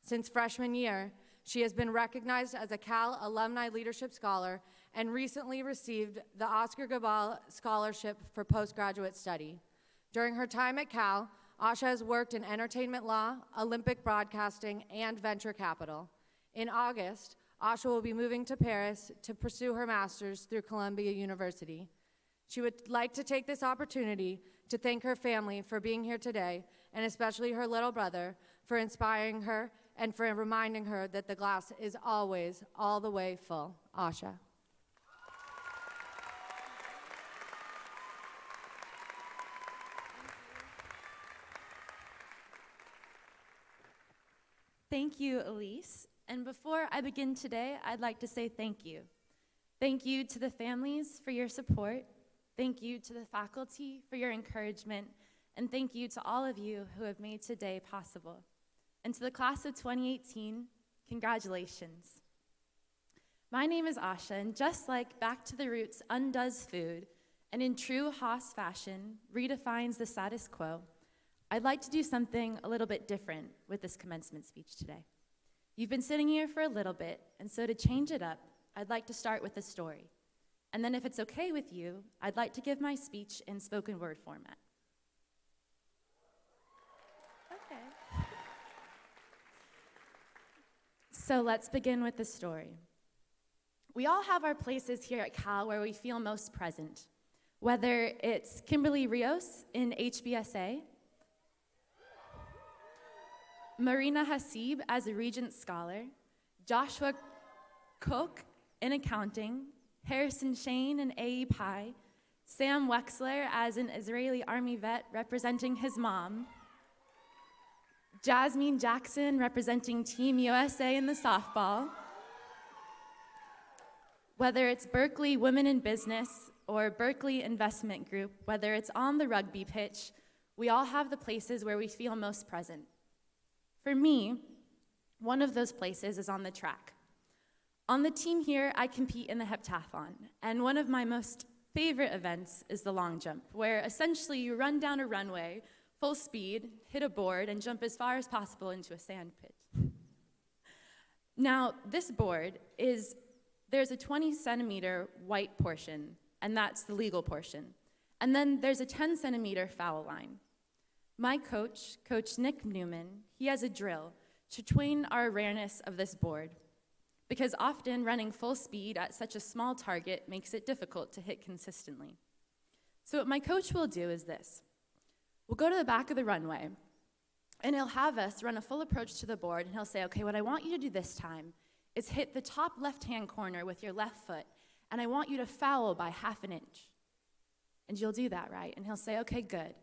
Since freshman year, she has been recognized as a Cal Alumni Leadership Scholar and recently received the Oscar Gabal Scholarship for Postgraduate Study. During her time at Cal, Asha has worked in entertainment law, Olympic broadcasting, and venture capital. In August, Asha will be moving to Paris to pursue her master's through Columbia University. She would like to take this opportunity to thank her family for being here today, and especially her little brother for inspiring her and for reminding her that the glass is always all the way full. Asha. Thank you, Elise. And before I begin today, I'd like to say thank you. Thank you to the families for your support. Thank you to the faculty for your encouragement. And thank you to all of you who have made today possible. And to the class of 2018, congratulations. My name is Asha, and just like Back to the Roots undoes food, and in true Haas fashion redefines the status quo, I'd like to do something a little bit different with this commencement speech today. You've been sitting here for a little bit, and so to change it up, I'd like to start with a story. And then if it's okay with you, I'd like to give my speech in spoken word format. Okay. So let's begin with the story. We all have our places here at Cal where we feel most present, whether it's Kimberly Rios in HBSA, Marina Hasib as a Regent Scholar, Joshua Cook in accounting, Harrison Shane in AE Sam Wexler as an Israeli Army vet representing his mom, Jasmine Jackson representing Team USA in the softball. Whether it's Berkeley Women in Business or Berkeley Investment Group, whether it's on the rugby pitch, we all have the places where we feel most present. For me, one of those places is on the track. On the team here, I compete in the heptathlon, and one of my most favorite events is the long jump, where essentially you run down a runway, full speed, hit a board, and jump as far as possible into a sand pit. Now, this board there's a 20-centimeter white portion, and that's the legal portion. And then there's a 10-centimeter foul line. My coach, Coach Nick Newman, he has a drill to train our awareness of this board, because often running full speed at such a small target makes it difficult to hit consistently. So what my coach will do is this. We'll go to the back of the runway, and he'll have us run a full approach to the board, and he'll say, okay, what I want you to do this time is hit the top left-hand corner with your left foot, and I want you to foul by 1/2 inch. And you'll do that, right? And he'll say, okay, good.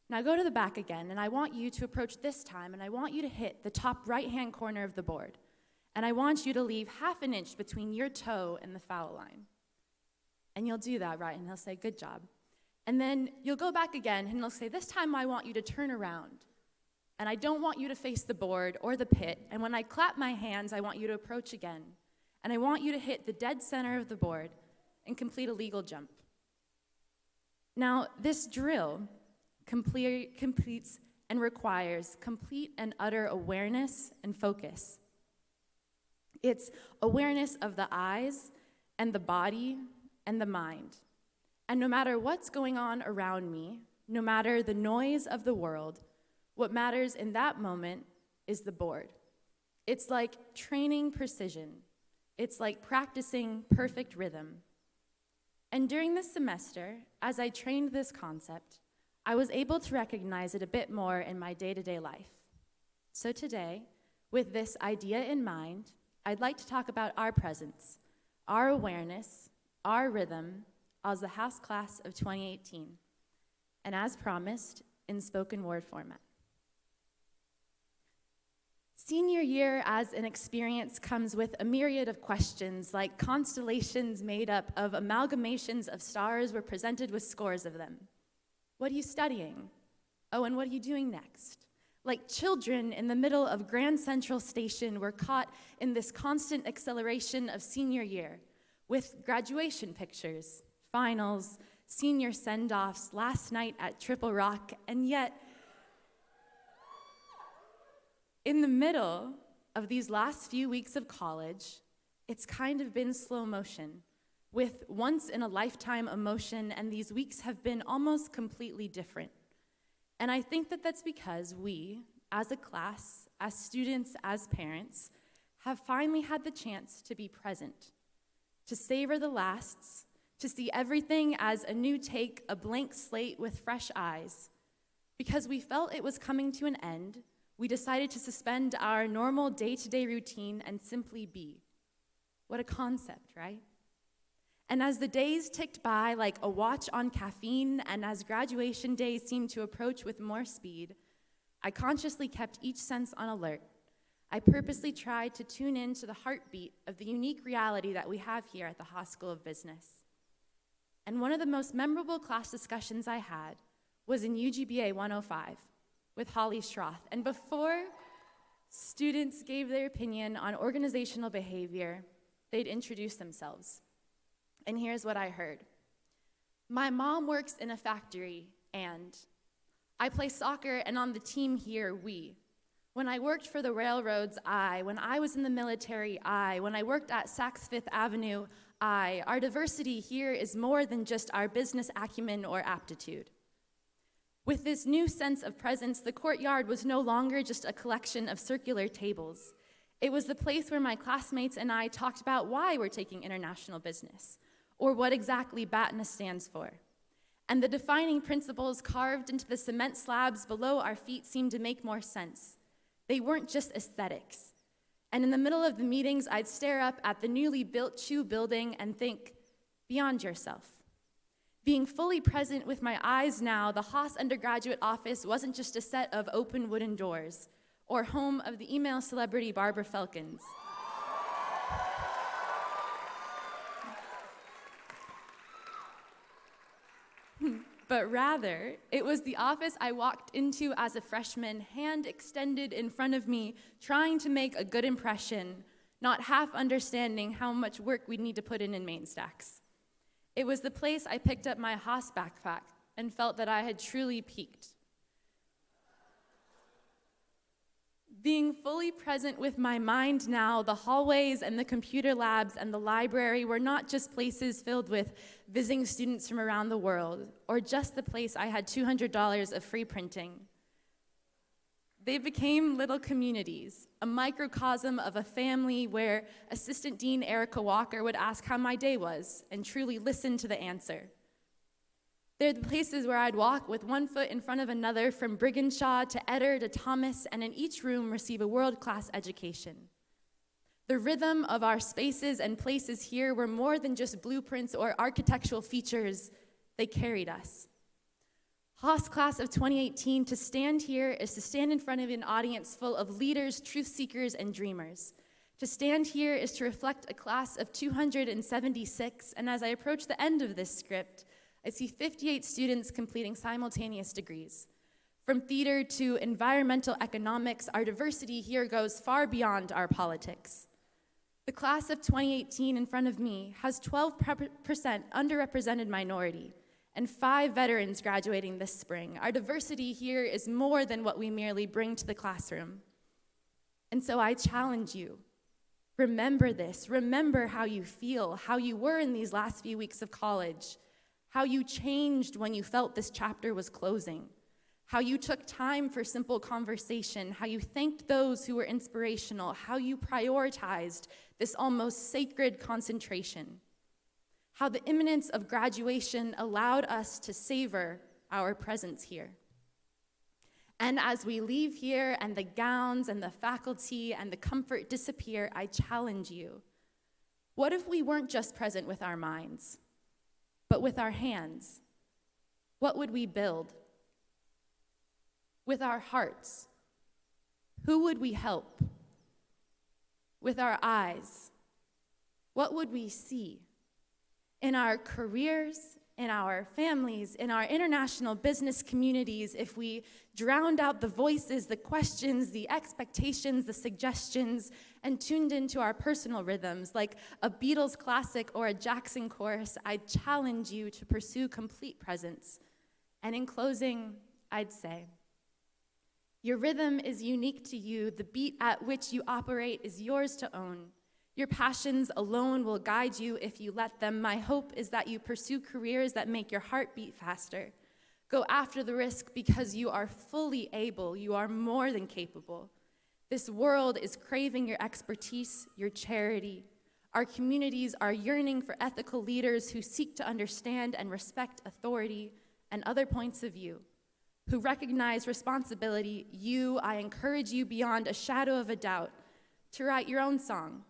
Now go to the back again, and I want you to approach this time, and I want you to hit the top right-hand corner of the board. And I want you to leave 1/2 inch between your toe and the foul line. And you'll do that, right? And he'll say, good job. And then you'll go back again, and he'll say, this time I want you to turn around. And I don't want you to face the board or the pit. And when I clap my hands, I want you to approach again. And I want you to hit the dead center of the board and complete a legal jump. Now, this drill completes and requires complete and utter awareness and focus. It's awareness of the eyes and the body and the mind. And no matter what's going on around me, no matter the noise of the world, what matters in that moment is the board. It's like training precision. It's like practicing perfect rhythm. And during this semester, as I trained this concept, I was able to recognize it a bit more in my day-to-day life. So today, with this idea in mind, I'd like to talk about our presence, our awareness, our rhythm as the Haas class of 2018, and as promised, in spoken word format. Senior year as an experience comes with a myriad of questions, like constellations made up of amalgamations of stars were presented with scores of them. What are you studying? Oh, and what are you doing next? Like children in the middle of Grand Central Station, we're caught in this constant acceleration of senior year, with graduation pictures, finals, senior send-offs, last night at Triple Rock, and yet, in the middle of these last few weeks of college, it's kind of been slow motion, with once-in-a-lifetime emotion, and these weeks have been almost completely different. And I think that that's because we, as a class, as students, as parents, have finally had the chance to be present, to savor the lasts, to see everything as a new take, a blank slate with fresh eyes. Because we felt it was coming to an end, we decided to suspend our normal day-to-day routine and simply be. What a concept, right? And as the days ticked by like a watch on caffeine, and as graduation day seemed to approach with more speed, I consciously kept each sense on alert. I purposely tried to tune in to the heartbeat of the unique reality that we have here at the Haas School of Business. And one of the most memorable class discussions I had was in UGBA 105 with Holly Schroth. And before students gave their opinion on organizational behavior, they'd introduce themselves. And here's what I heard. My mom works in a factory, and I play soccer, and on the team here, we. When I worked for the railroads, I. When I was in the military, I. When I worked at Saks Fifth Avenue, I. Our diversity here is more than just our business acumen or aptitude. With this new sense of presence, the courtyard was no longer just a collection of circular tables. It was the place where my classmates and I talked about why we're taking international business, or what exactly BATNA stands for. And the defining principles carved into the cement slabs below our feet seemed to make more sense. They weren't just aesthetics. And in the middle of the meetings, I'd stare up at the newly built Chew building and think, beyond yourself. Being fully present with my eyes now, the Haas undergraduate office wasn't just a set of open wooden doors, or home of the email celebrity Barbara Felkins. But rather, it was the office I walked into as a freshman, hand extended in front of me, trying to make a good impression, not half understanding how much work we'd need to put in main stacks. It was the place I picked up my Haas backpack and felt that I had truly peaked. Being fully present with my mind now, the hallways and the computer labs and the library were not just places filled with visiting students from around the world, or just the place I had $200 of free printing. They became little communities, a microcosm of a family where Assistant Dean Erica Walker would ask how my day was and truly listen to the answer. They're the places where I'd walk with one foot in front of another, from Briginshaw to Eder to Thomas, and in each room receive a world-class education. The rhythm of our spaces and places here were more than just blueprints or architectural features. They carried us. Haas class of 2018, to stand here is to stand in front of an audience full of leaders, truth seekers, and dreamers. To stand here is to reflect a class of 276, and as I approach the end of this script, I see 58 students completing simultaneous degrees. From theater to environmental economics, our diversity here goes far beyond our politics. The class of 2018 in front of me has 12% underrepresented minority, and 5 veterans graduating this spring. Our diversity here is more than what we merely bring to the classroom. And so I challenge you, remember this, remember how you feel, how you were in these last few weeks of college, how you changed when you felt this chapter was closing, how you took time for simple conversation, how you thanked those who were inspirational, how you prioritized this almost sacred concentration, how the imminence of graduation allowed us to savor our presence here. And as we leave here and the gowns and the faculty and the comfort disappear, I challenge you, what if we weren't just present with our minds, but with our hands? What would we build? With our hearts, who would we help? with our eyes, what would we see? In our careers, in our families, in our international business communities, if we drowned out the voices, the questions, the expectations, the suggestions, and tuned into our personal rhythms, like a Beatles classic or a Jackson chorus, I'd challenge you to pursue complete presence. And in closing, I'd say, your rhythm is unique to you. The beat at which you operate is yours to own. Your passions alone will guide you if you let them. My hope is that you pursue careers that make your heart beat faster. Go after the risk because you are fully able. You are more than capable. This world is craving your expertise, your charity. Our communities are yearning for ethical leaders who seek to understand and respect authority and other points of view, who recognize responsibility. I encourage you beyond a shadow of a doubt to write your own song.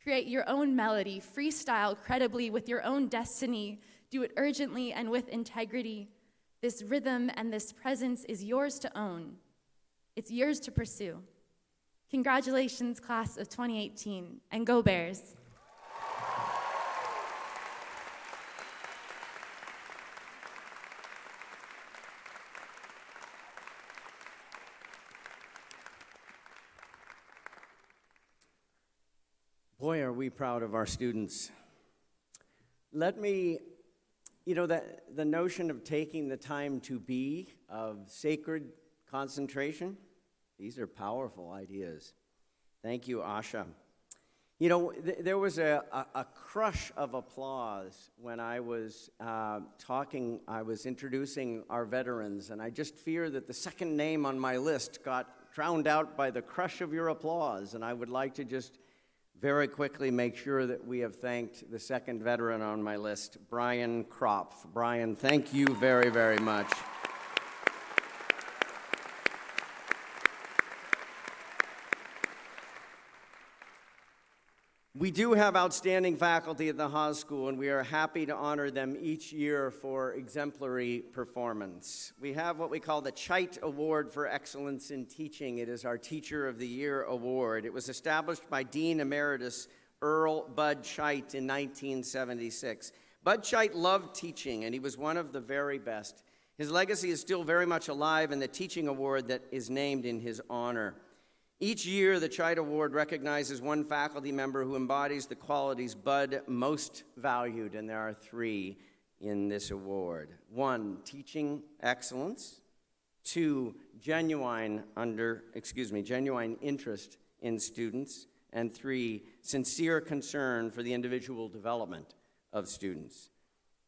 Create your own melody, freestyle credibly with your own destiny. Do it urgently and with integrity. This rhythm and this presence is yours to own. It's yours to pursue. Congratulations, class of 2018, and go Bears. Boy, are we proud of our students. Let me, the notion of taking the time to be, of sacred concentration, these are powerful ideas. Thank you, Asha. There was a crush of applause when I was I was introducing our veterans, and I just fear that the second name on my list got drowned out by the crush of your applause, and I would like to just very quickly make sure that we have thanked the second veteran on my list, Brian Kropf. Brian, thank you very, very much. We do have outstanding faculty at the Haas School, and we are happy to honor them each year for exemplary performance. We have what we call the Chait Award for Excellence in Teaching. It is our Teacher of the Year award. It was established by Dean Emeritus Earl Bud Chait in 1976. Bud Chait loved teaching, and he was one of the very best. His legacy is still very much alive in the teaching award that is named in his honor. Each year, the Chait Award recognizes one faculty member who embodies the qualities Bud most valued, and there are 3 in this award. 1, teaching excellence. 2, genuine interest in students. And 3, sincere concern for the individual development of students.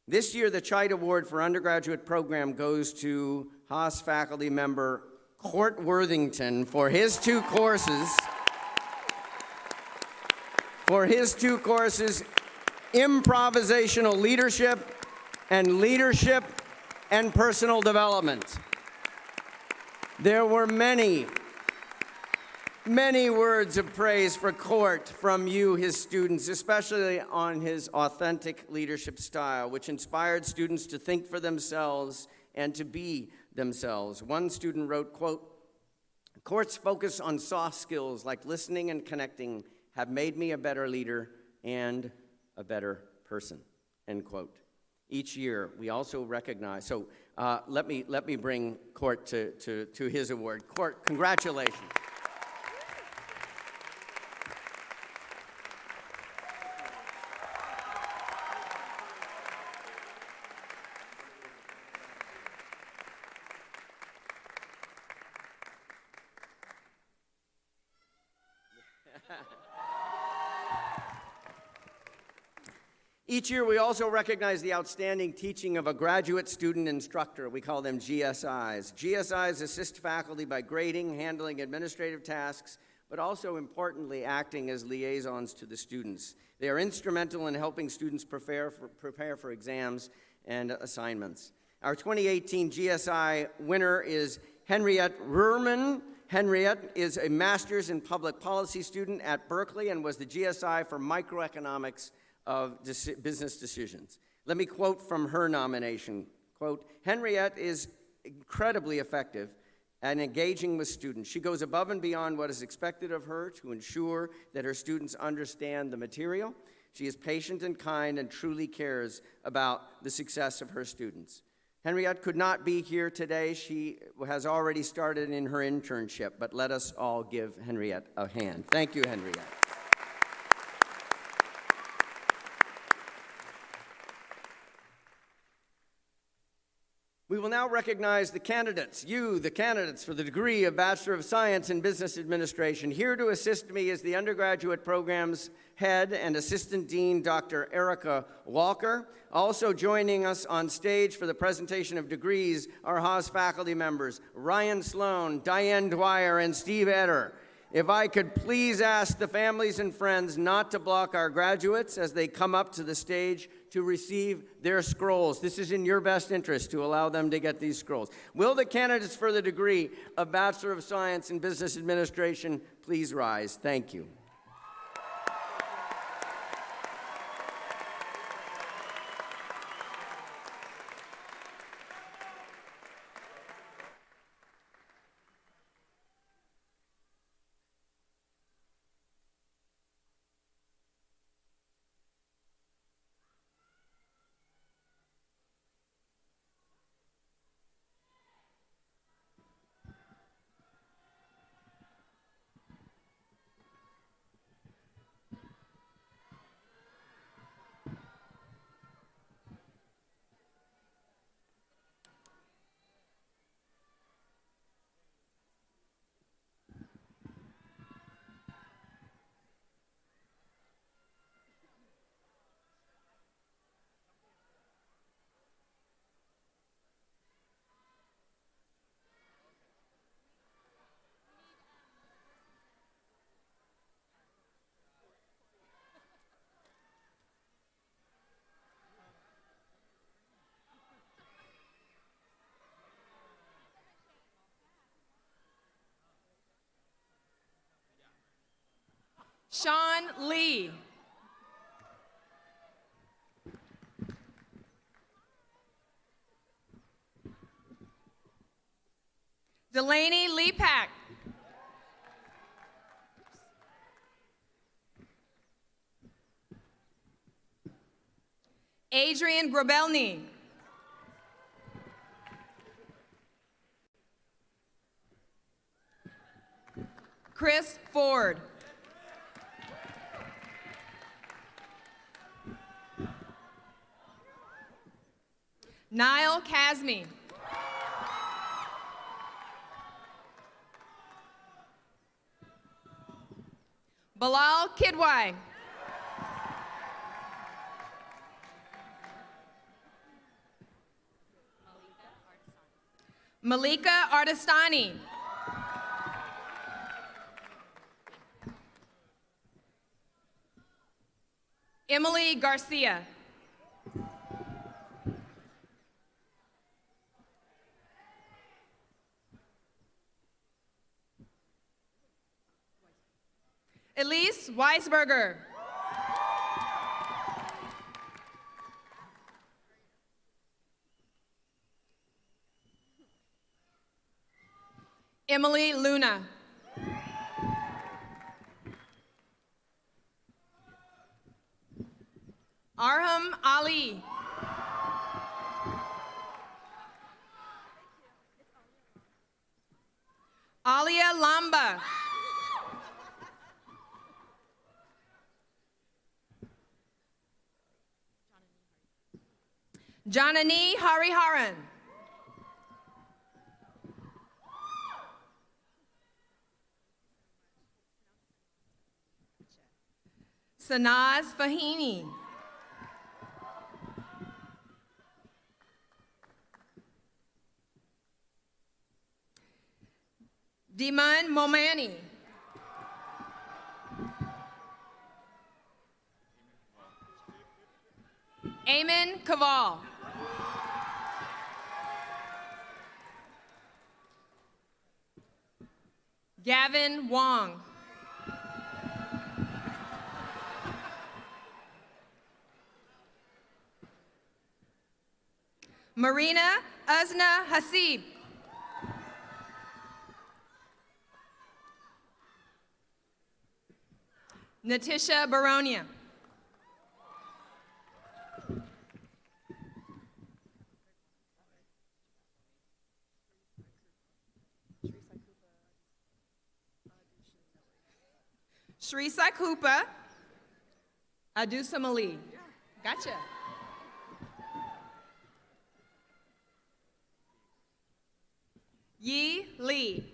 This year, the Chait Award for undergraduate program goes to Haas faculty member Court Worthington for his 2 courses. Improvisational leadership and personal development. There were many words of praise for Court from you, his students, especially on his authentic leadership style, which inspired students to think for themselves and to be themselves. One student wrote, quote, "Court's focus on soft skills like listening and connecting have made me a better leader and a better person," end quote. Each year, we also recognize, let me bring Court to his award. Court, congratulations. Each year, we also recognize the outstanding teaching of a graduate student instructor. We call them GSIs. GSIs assist faculty by grading, handling administrative tasks, but also importantly, acting as liaisons to the students. They are instrumental in helping students prepare for exams and assignments. Our 2018 GSI winner is Henriette Ruhrman. Henriette is a master's in public policy student at Berkeley and was the GSI for microeconomics of business decisions. Let me quote from her nomination, quote, "Henriette is incredibly effective and engaging with students. She goes above and beyond what is expected of her to ensure that her students understand the material. She is patient and kind and truly cares about the success of her students. Henriette could not be here today. She has already started in her internship, but let us all give Henriette a hand. Thank you, Henriette. We will now recognize the candidates, the candidates for the degree of Bachelor of Science in Business Administration. Here to assist me is the undergraduate program's head and assistant dean, Dr. Erica Walker. Also joining us on stage for the presentation of degrees are Haas faculty members Ryan Sloan, Diane Dwyer, and Steve Etter. If I could please ask the families and friends not to block our graduates as they come up to the stage to receive their scrolls. This is in your best interest to allow them to get these scrolls. Will the candidates for the degree of Bachelor of Science in Business Administration please rise? Thank you. Sean Lee. Delaney Lepak. Adrian Grabelny. Chris Ford. Niall Casme. Bilal Kidwai. Malika Ardestani. Emily Garcia. Elise Weisberger. Emily Luna. Arham Ali. Alia Lamba. Janani Hariharan. Sanaz Fahini. Diman Momani. Eamon Kaval. Gavin Wong. Marina Azna Hasib. Natisha Baronia. Shri Sakupa Adusamali. Gotcha. Yi Lee.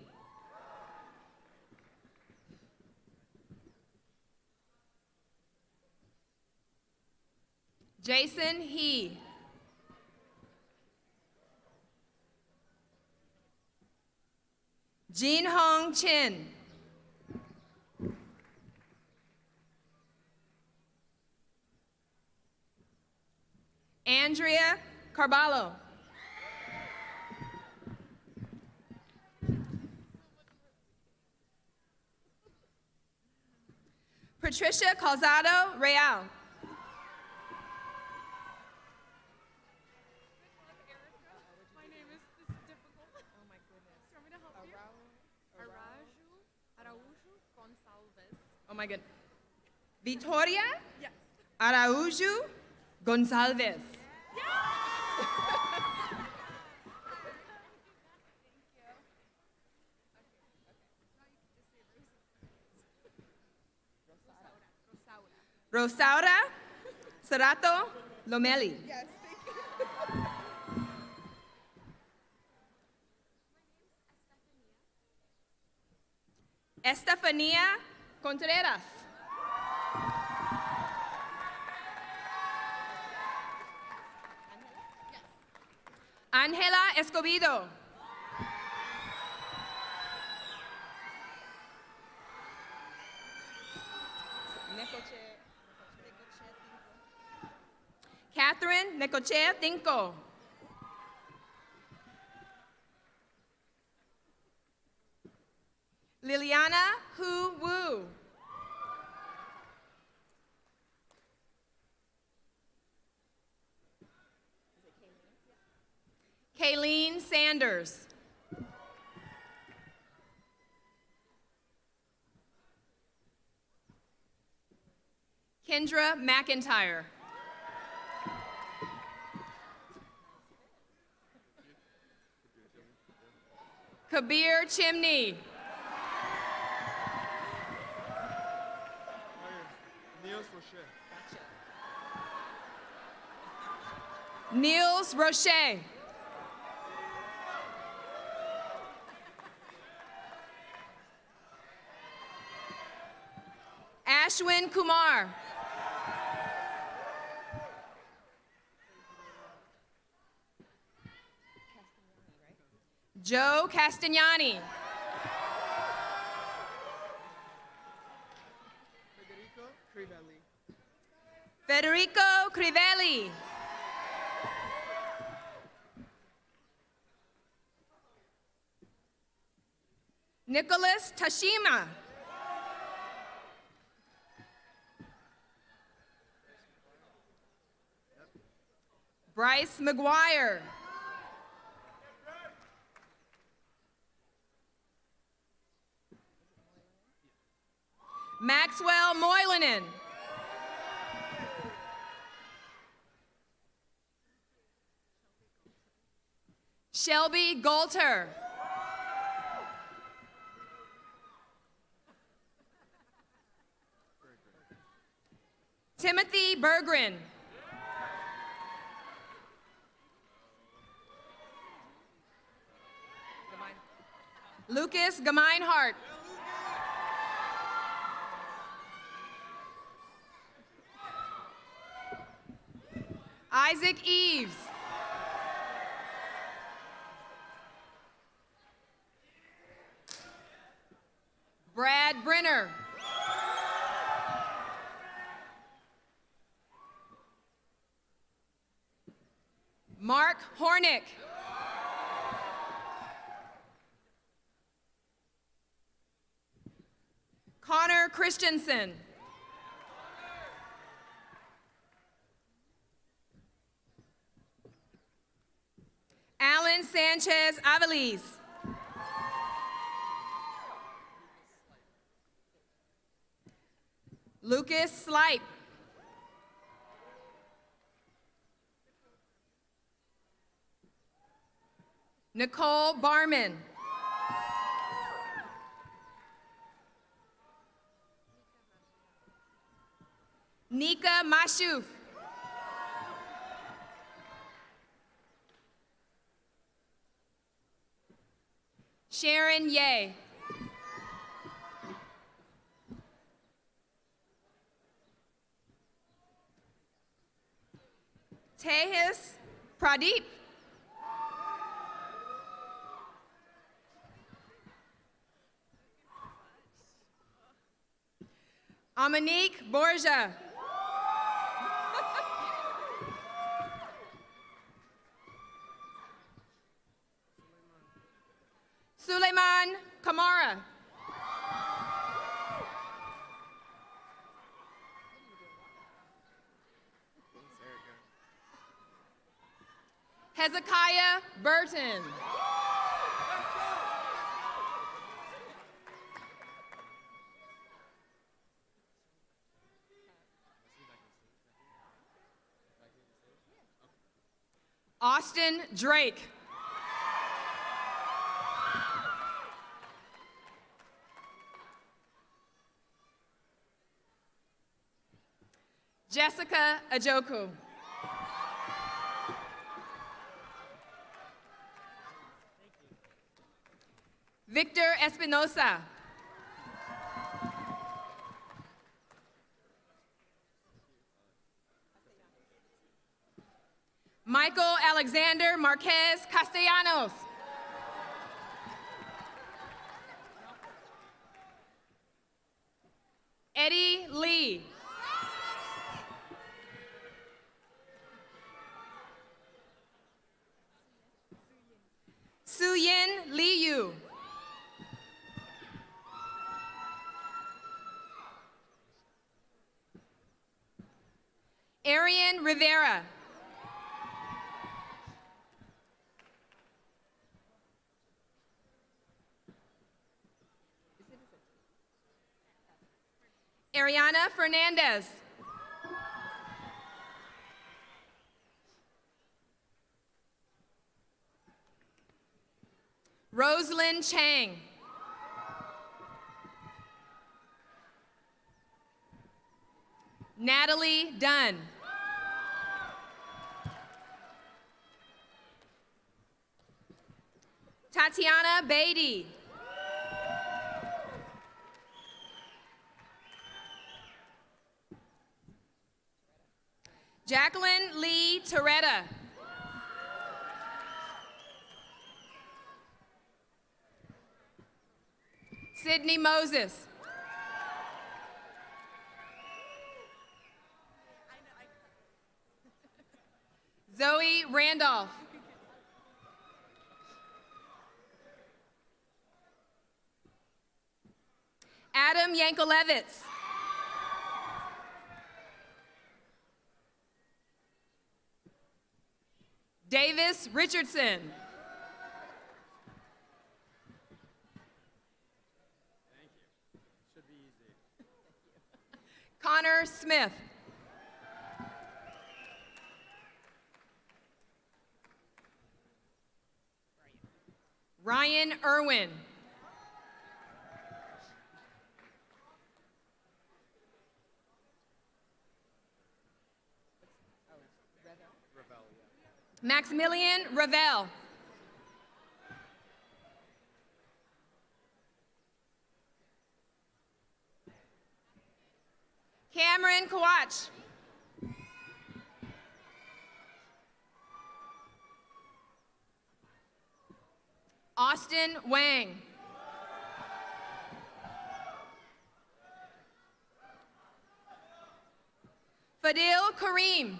Jason He. Jin Hong Chin. Andrea Carballo. Patricia Calzado Real. My name is this is difficult. Oh my goodness. Do you want me to help you? Araújo Gonçalves. Oh my goodness. Victoria Yes. Araujo Gonçalves. Rosaura Serato Lomeli. Yes, thank you. Estefania Contreras. Ángela Escobedo. Catherine Necochea Tinko. Liliana Hu Wu. Kayleen Sanders. Kendra McIntyre. Kabir Chimney. Niels Roche. Ashwin Kumar. Joe Castagnani. Federico Crivelli. Nicholas Tashima. Bryce McGuire. Maxwell Moylanen. Shelby Galter. Timothy Bergren. Lucas Gemeinhart. Isaac Eves. Brad Brenner. Mark Hornick. Connor Christensen. Alan Sanchez Aveliz. Lucas Slipe. Nicole Barman. Nika Mashuf. Sharon Ye. Tehis Pradeep. Amanique Borja. Suleiman Kamara. Hezekiah Burton. Austin Drake. Jessica Ajoku. Victor Espinosa. Michael Alexander Marquez Castellanos. Eddie Lee. Suyin Liu. Arian Rivera. Ariana Fernandez. Rosalind Chang. Natalie Dunn. Tatiana Beatty. Jacqueline Lee Toretta. Sydney Moses. Zoe Randolph. Adam Yankelevitz. Davis Richardson. Connor Smith. Ryan Irwin. Maximilian Ravel. Cameron Kawach. Austin Wang. Fadil Kareem.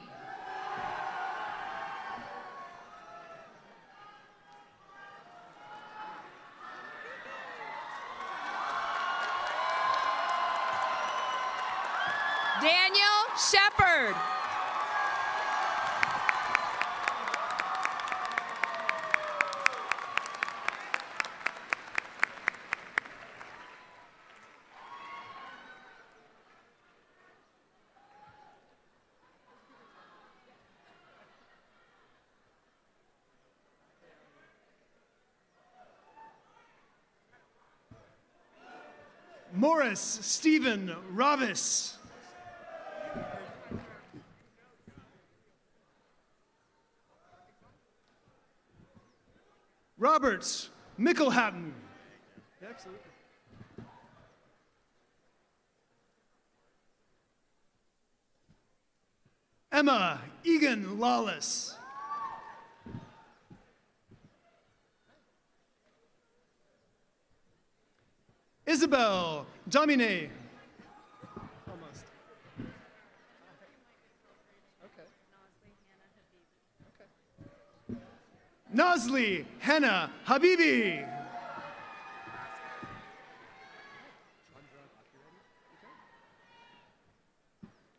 Daniel Shepard. Morris Stephen Ravis. Robert Mickelhatton. Absolutely. Emma Egan Lawless. Isabel Domine. Almost. Nazli Hannah Habibi.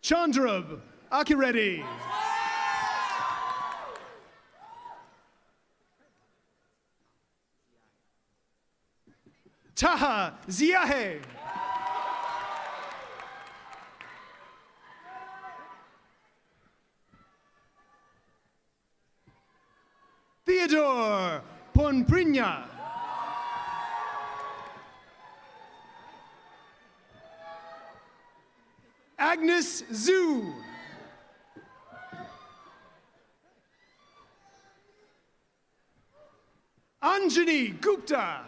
Chandrab Akireddy. Taha Ziahe. Theodore Ponprinya. Agnes Zhu. Anjani Gupta.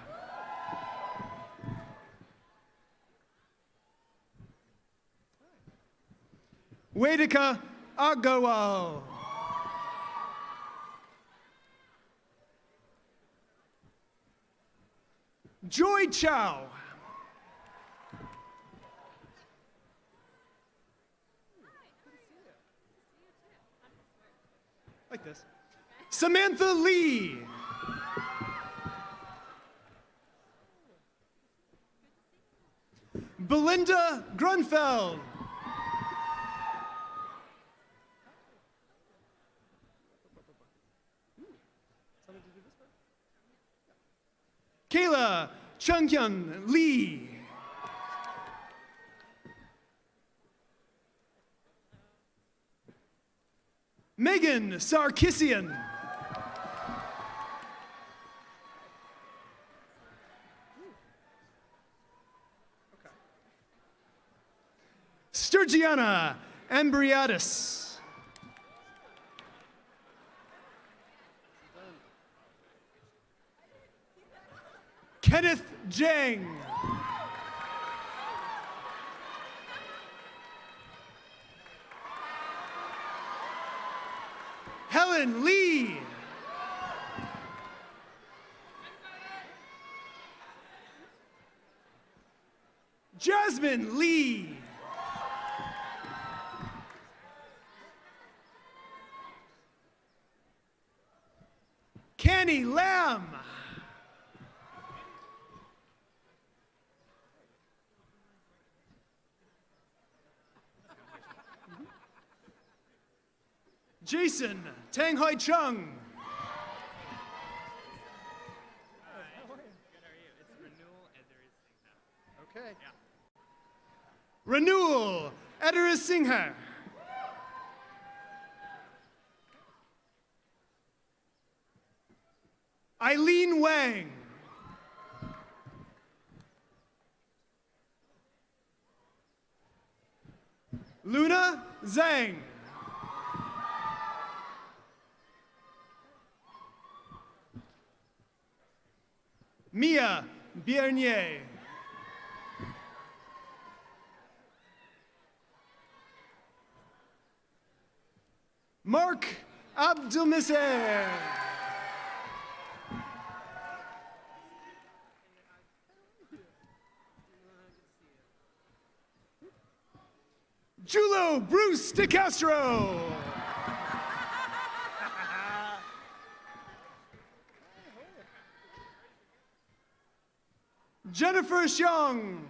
Vedika Agarwal. Joy Chow. Like this. Samantha Lee. Belinda Grunfeld. Kayla Chunghyun Lee. Megan Sarkissian. Sturgiana Ambriadis. Kenneth Jang. Helen Lee. Jasmine Lee. Kenny Lamb. Jason Tang Hai Chung. Okay. Renewal Ederis Singha. Eileen Wang. Luna Zhang. Mia Biernier. Mark Abdelmisser. Julo Bruce DeCastro. Jennifer Xiong.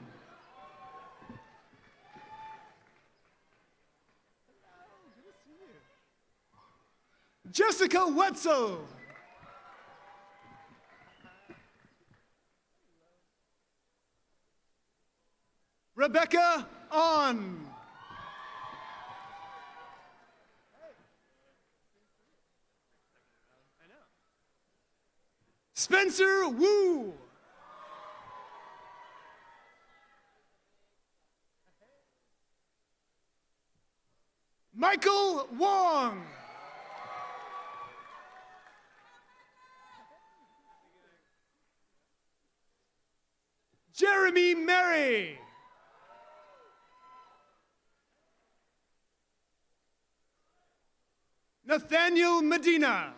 Jessica Wetzel. Rebecca On. Spencer Wu. Michael Wong. Jeremy Mary. Nathaniel Medina.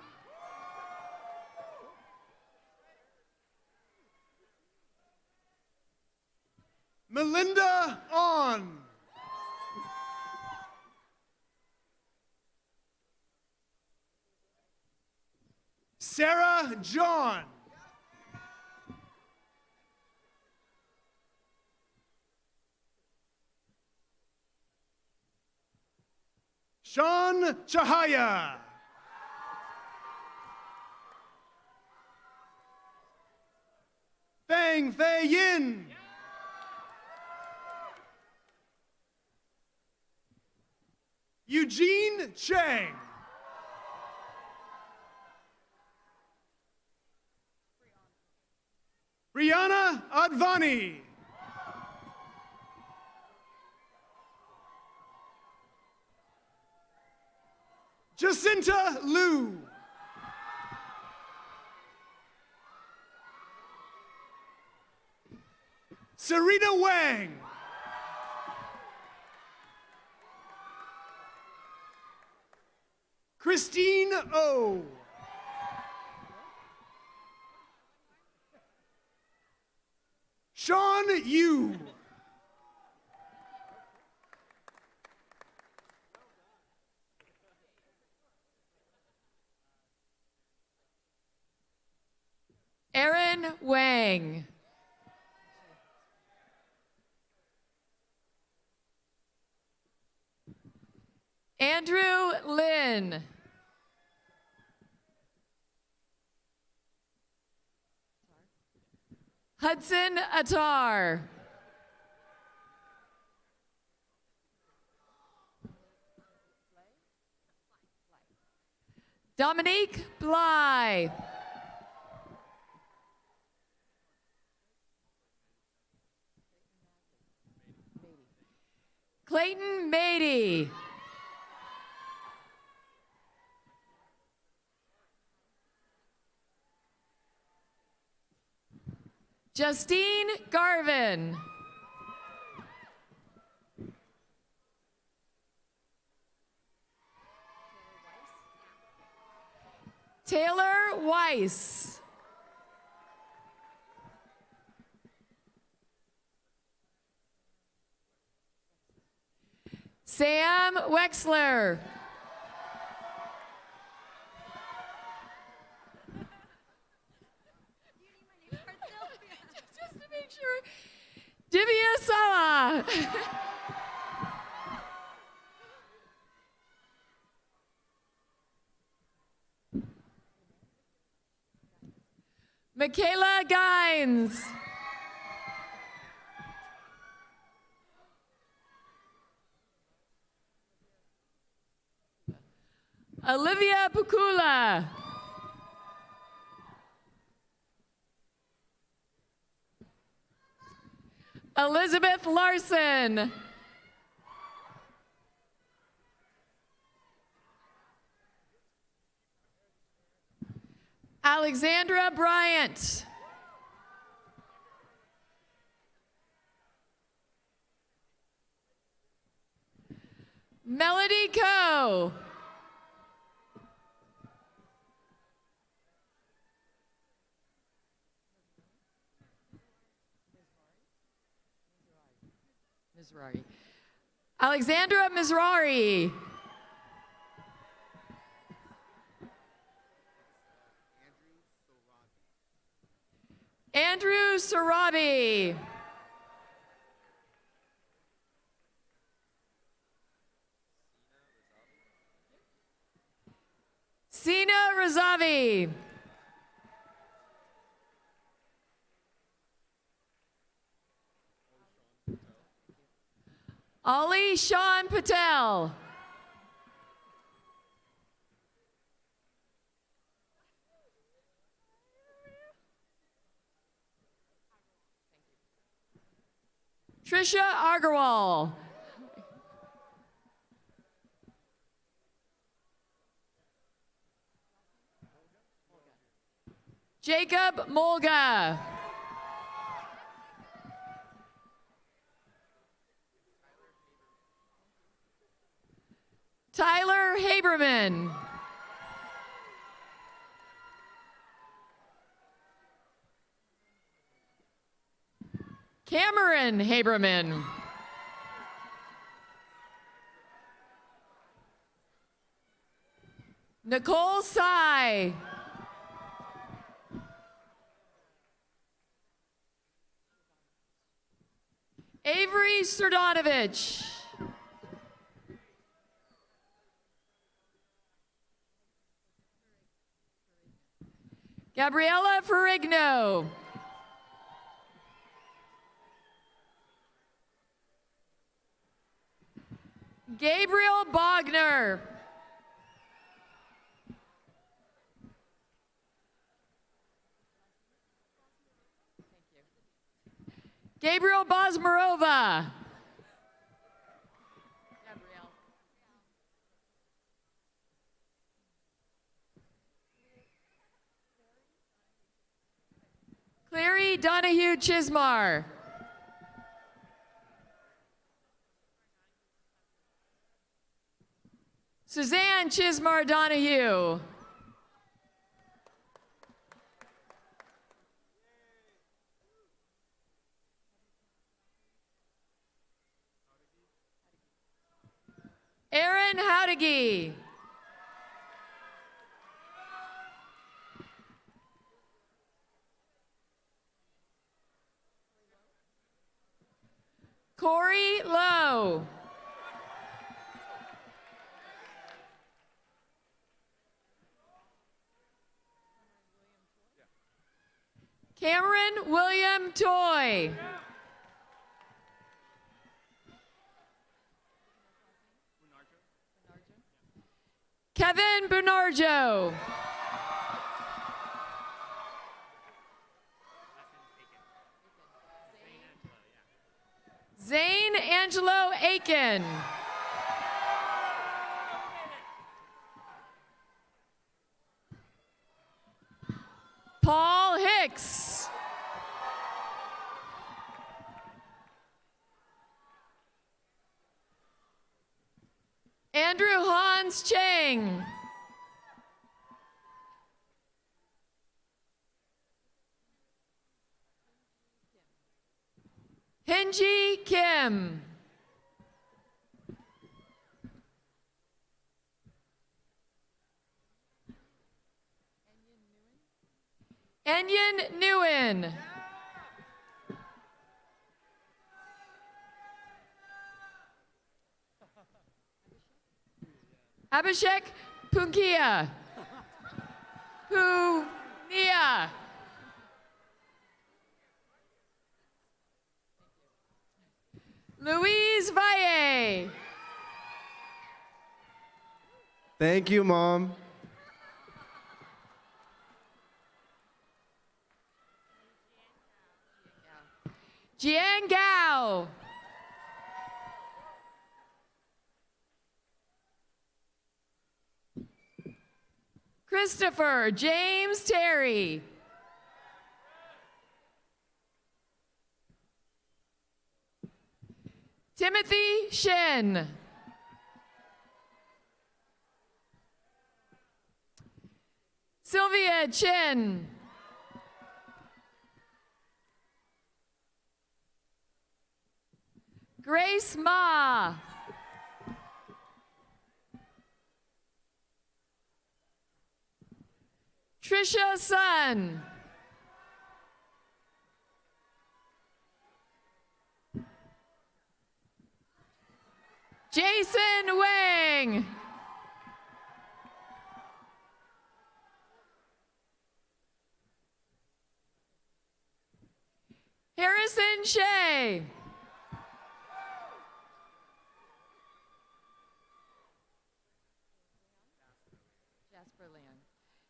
Melinda On. Sarah John. Sean Chahaya. Fang Fei Yin. Eugene Chang. Brianna Advani. Jacinta Liu. Serena Wang. Christine O. Sean Yu. Aaron Wang. Andrew Lin. Hudson Attar. Dominique Bly. Clayton Mady. Justine Garvin. Taylor Weiss. Sam Wexler. Just to make sure. Divya Sala. Michaela Gines. Olivia Pukula. Elizabeth Larson. Alexandra Bryant. Melody Coe. Mizrahi. Alexandra Mizrahi. Andrew Sarabi. Sina Razavi. Ali Sean Patel. Trisha Agarwal. Jacob Molga. Tyler Haberman. Cameron Haberman. Nicole Sy. Avery Serdanovich. Gabriella Ferrigno. Gabriel Bogner. Gabriel Bosmarova. Clary Donahue Chismar. Suzanne Chismar Donahue. Aaron Howdegi. Corey Lowe. Cameron William Toy. Kevin Bernardo. Zane Angelo Aiken. Paul Hicks. Andrew Hans Chang. Hinji Kim. Enyon Nguyen. Abhishek Punkia. Punia. Louise Valle. Thank you, Mom. Jian Gao. Christopher James Terry. Timothy Shin. Sylvia Chin. Grace Ma. Trisha Sun. Jason Wang. Harrison Shea.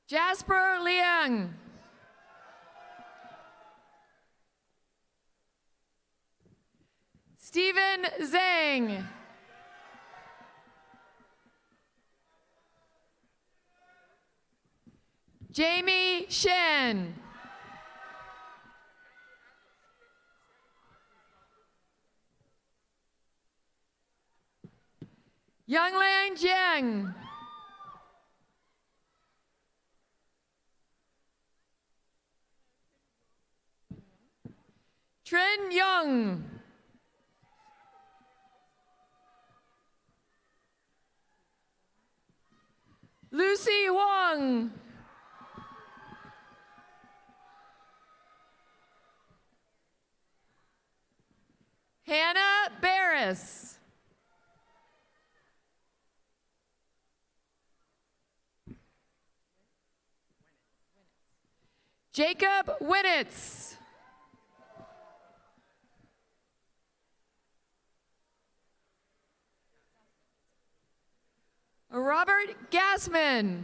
Jasper Liang. Stephen Zhang. Jamie Shen. Younglang Jiang. Trin Young. Lucy Huang. Hannah Barris. Jacob Winnitz. Robert Gassman.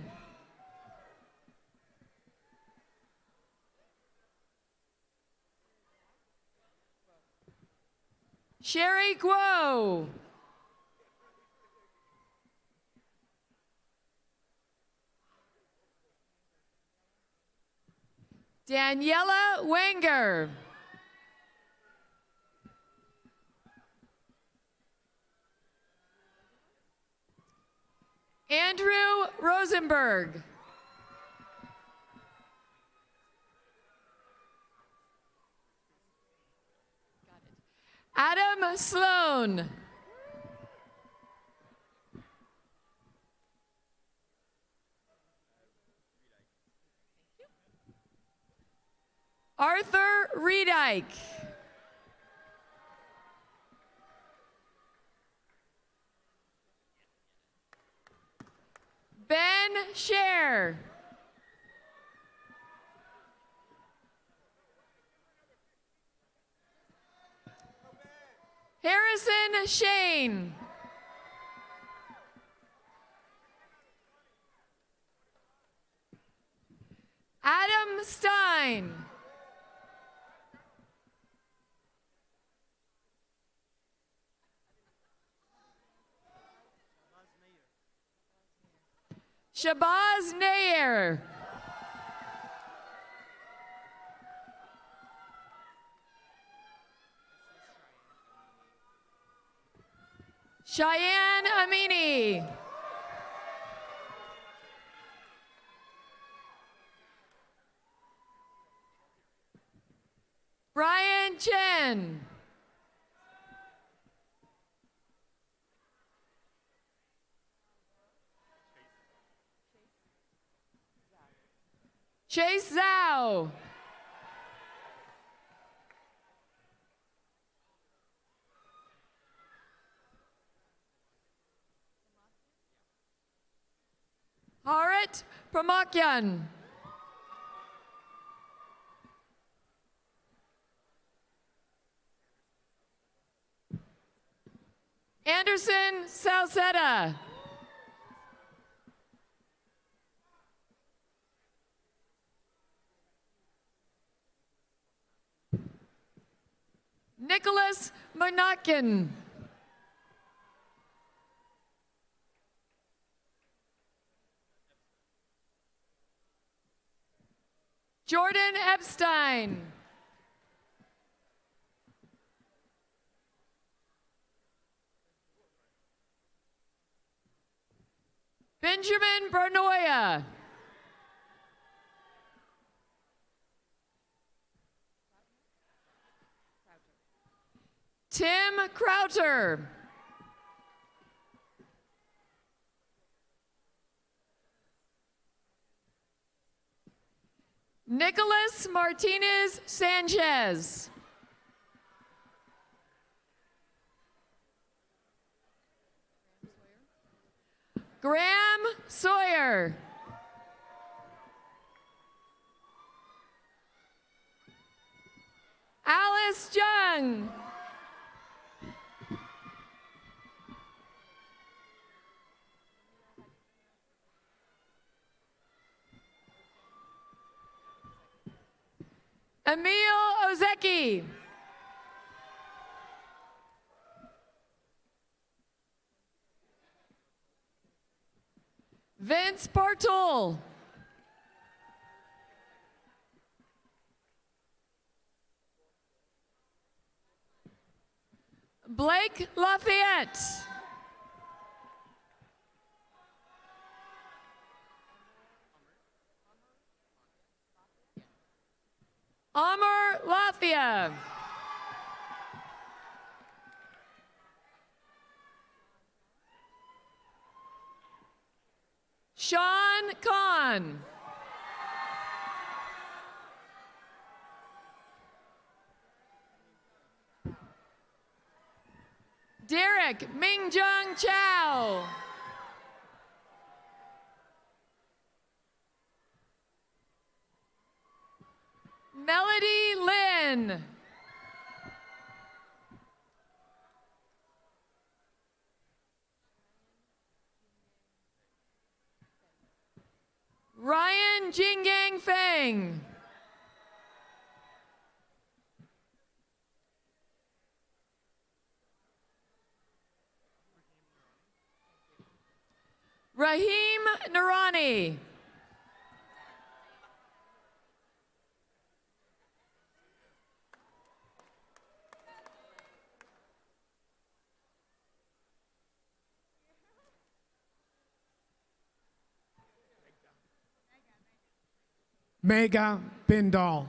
Sherry Guo. Daniela Wenger. Andrew Rosenberg. Adam Sloan. Arthur Reedike. Ben Scher. Harrison Shane. Adam Stein. Shabazz Nair. Cheyenne Amini. Brian Chen. Chase Zhao. Harit Pramakyan. Anderson Salceda. Nicholas Monakin. Jordan Epstein. Benjamin Bernoya. Tim Crowter. Nicholas Martinez Sanchez. Graham Sawyer. Alice Jung. Emil Ozeki. Vince Bartul. Blake Lafayette. Amar Lathia. Sean Kahn. Derek Mingjung Chow. Melody Lynn. Ryan Jingang Feng. Raheem Narani. Mega Bindal.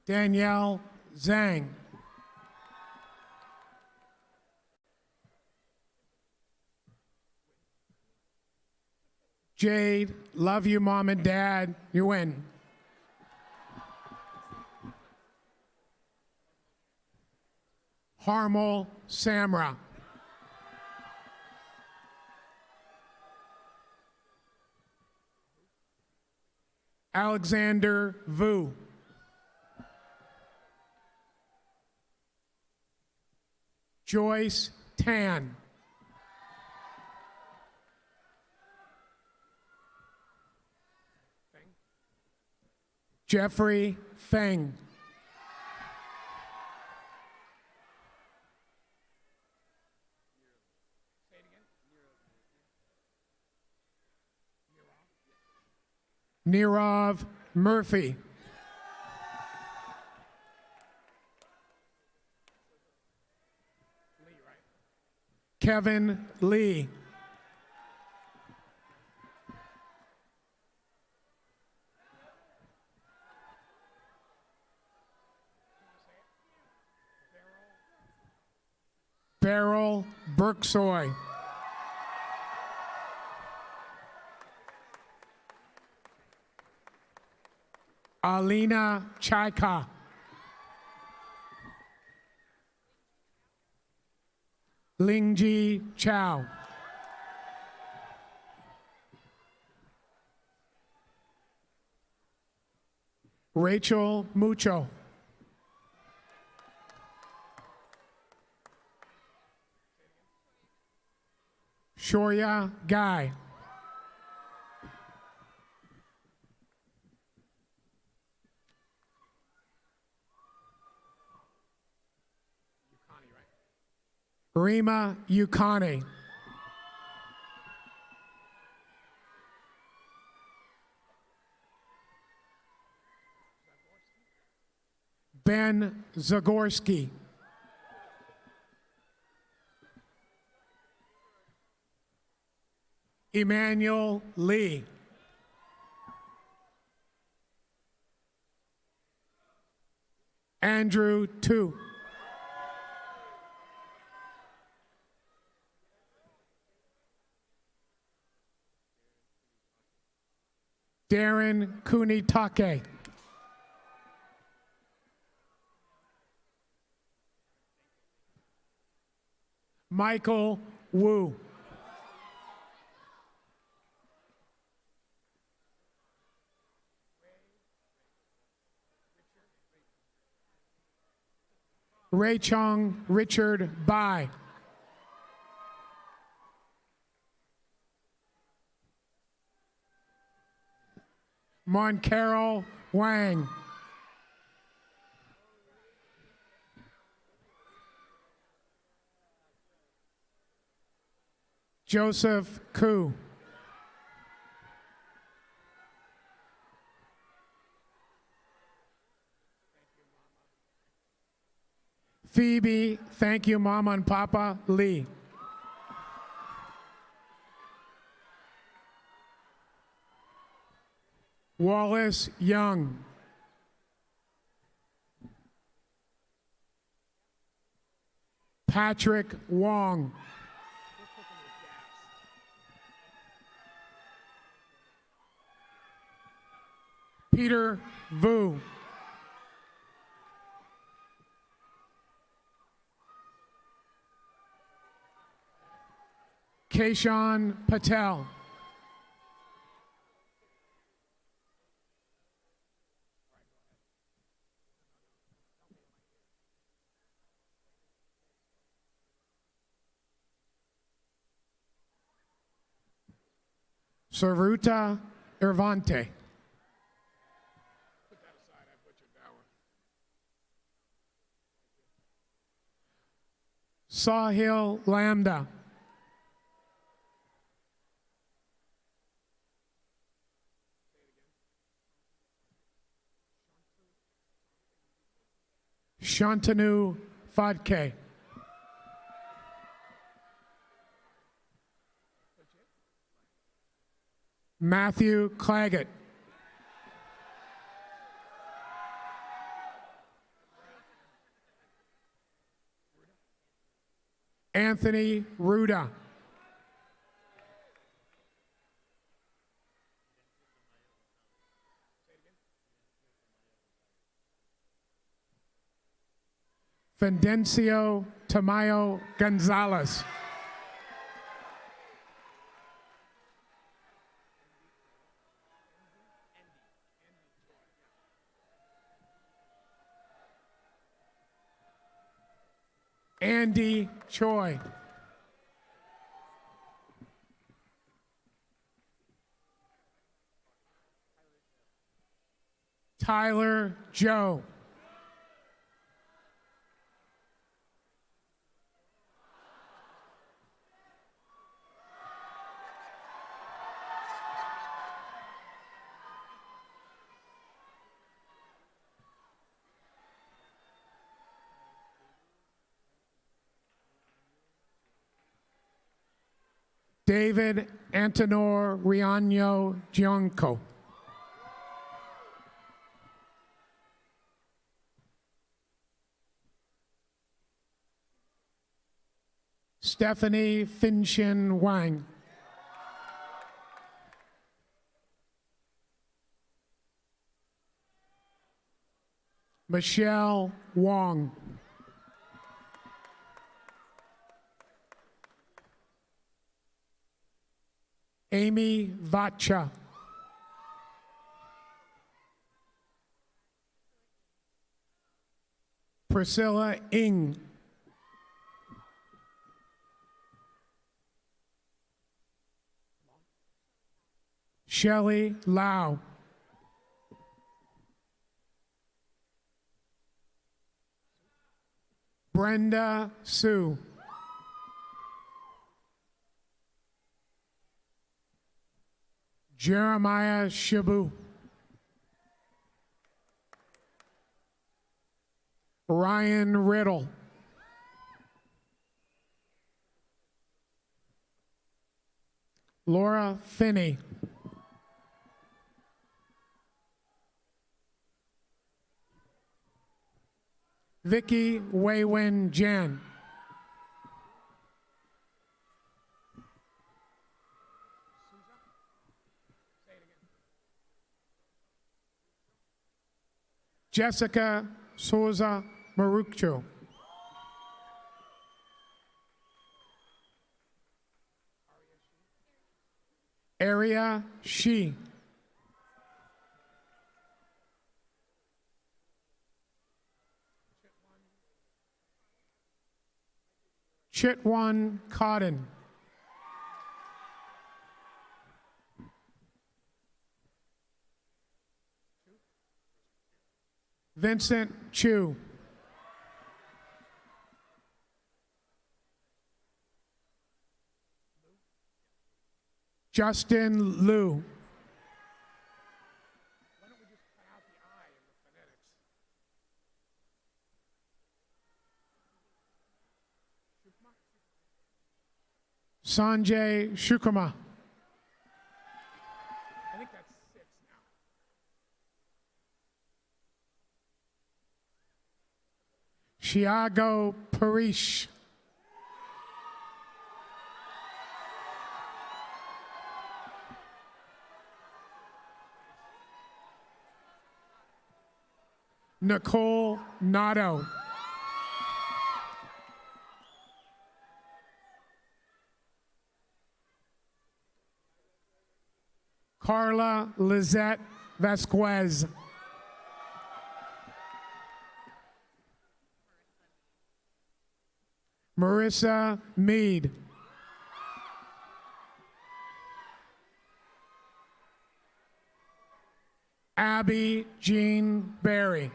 Danielle Zhang. Jade, love you, Mom and Dad. You win. Harmel Samra. Alexander Vu. Joyce Tan. Jeffrey Feng. Nirav Murphy. Kevin Lee. Beryl Berksoy. Alina Chaika. Lingji Chow. Rachel Mucho. Shoria Guy. Rima Yukani. Ben Zagorski. Emmanuel Lee. Andrew Tu. Darren Kunitake. Michael Wu. Ray Chong Richard Bai. Moncarol Wang. Joseph Koo. Phoebe, thank you, Mama and Papa, Lee. Wallace Young. Patrick Wong. Peter Vu. Kayshawn Patel. Saruta Irvante. Sahil Lambda. Shantanu Fadke. Matthew Claggett. Anthony Ruda. Fidencio Tamayo Gonzalez. Andy Choi. Tyler Joe. David Antonor Riaño Gianco. Stephanie Finshin Wang. Michelle Wong. Amy Vacha. Priscilla Ng. Shelley Lau. Brenda Sue. Jeremiah Shabu. Ryan Riddle. Laura Finney. Vicky Waywin Jan. Jessica Souza Marucho. Aria Shi. Chitwan Cotton. Vincent Chu. Justin Liu. Sanjay Shukuma. I think that's 6 now. Thiago Parish. Nicole Nato. Carla Lizette Vasquez. Marissa Mead. Abby Jean Berry.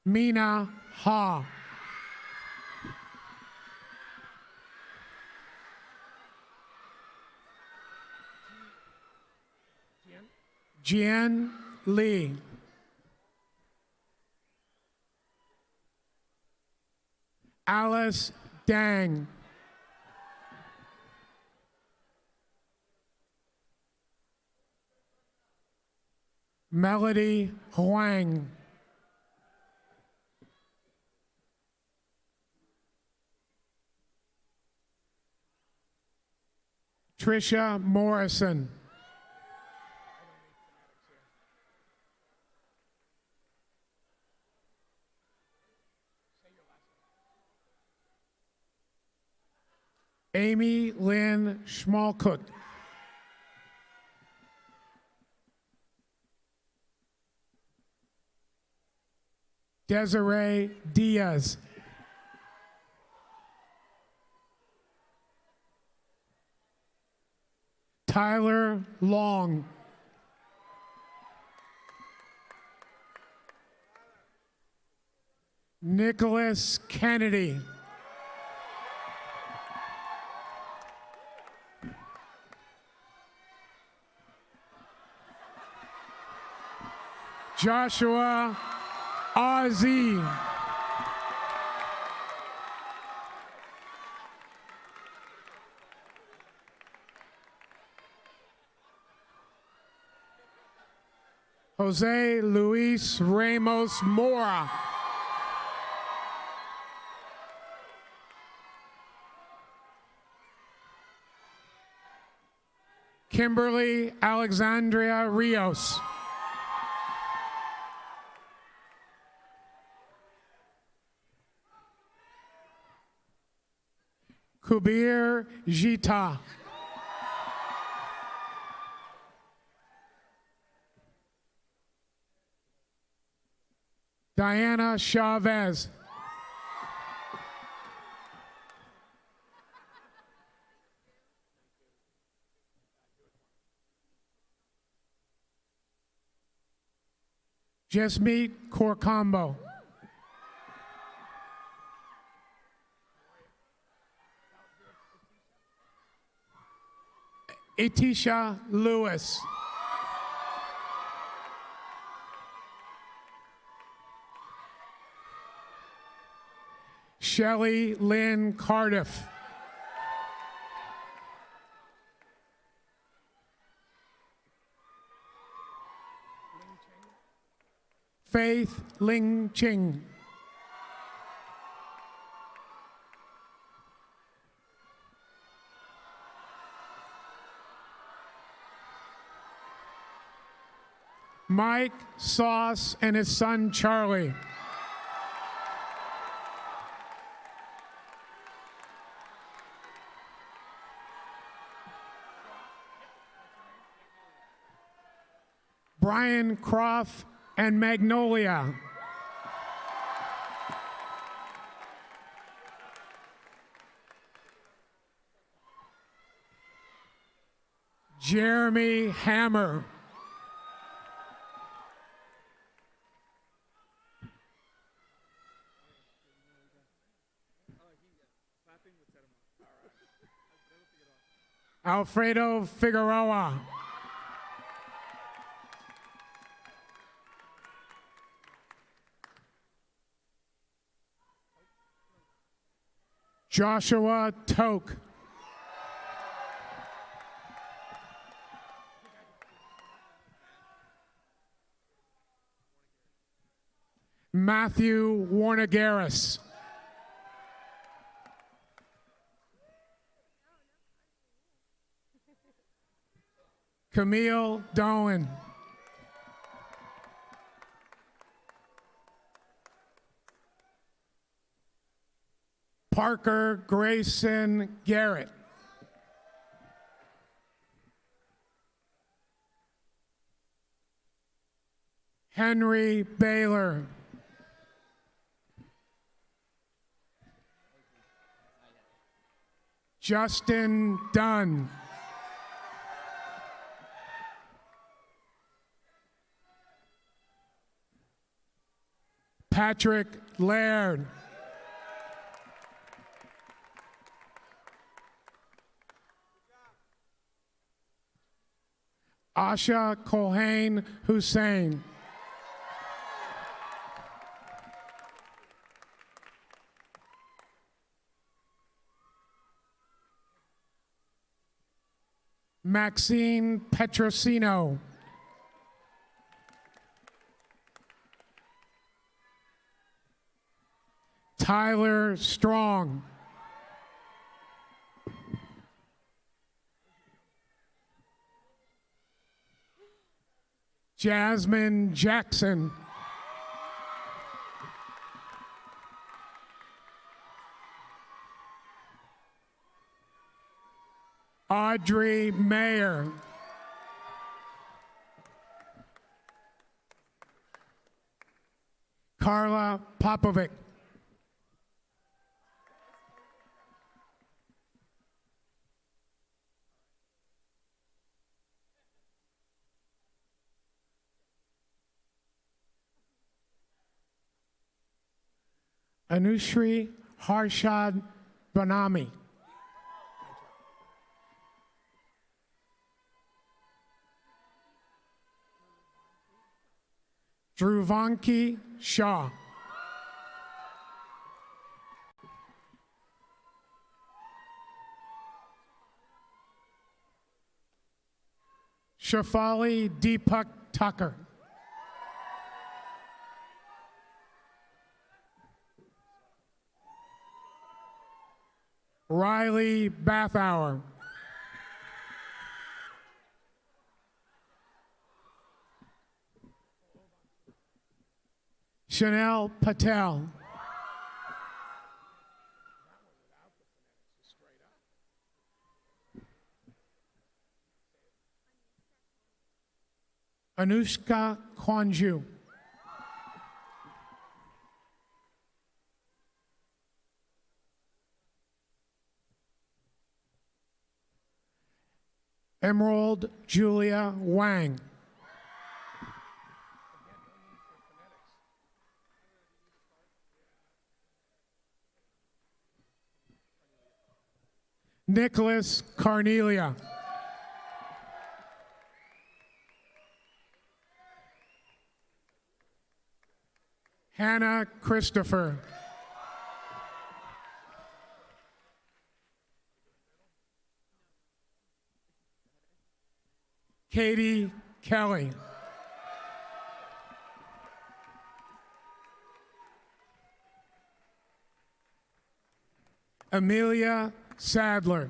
Mina Ha. Jian Lee. Alice Dang. Melody Huang. Trisha Morrison. Amy Lynn Schmalkut. Desiree Diaz. Tyler Long. Nicholas Kennedy. Joshua Ozzie. Jose Luis Ramos Mora. Kimberly Alexandria Rios. Kubir Jita. Diana Chavez. Jasmeet Korkombo. Itisha Lewis. Shelley Lynn Cardiff. Faith Ling Ching. Mike Sauce and his son Charlie. Brian Croft and Magnolia. Jeremy Hammer. Alfredo Figueroa. Joshua Toke. Matthew Warner-Garris. Camille Doan. Parker Grayson Garrett. Henry Baylor. Justin Dunn. Patrick Laird. Asha Kohain Hussein. Maxine Petrosino. Tyler Strong. Jasmine Jackson. Audrey Mayer. Carla Popovic. Anushri Harshad Banami. Dhruvanki Shah. Shafali Deepak Tucker. Riley Bathauer. Chanel Patel. Anushka Kwanju. Emerald Julia Wang. Nicholas Carnelia. Hannah Christopher. Katie Kelly. Amelia Sadler.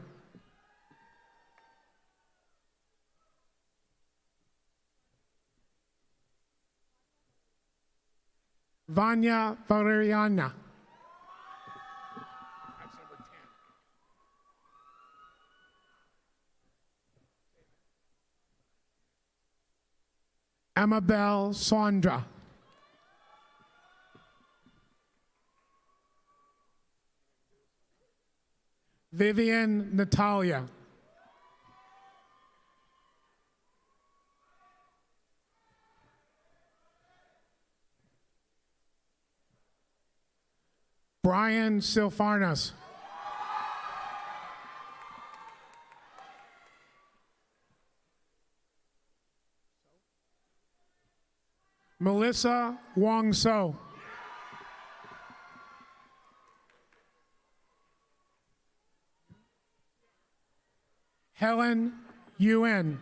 Vanya Valeriana. Amabel Sondra. Vivian Natalia. Brian Silfarnas. Melissa Wong So. Helen Yuen.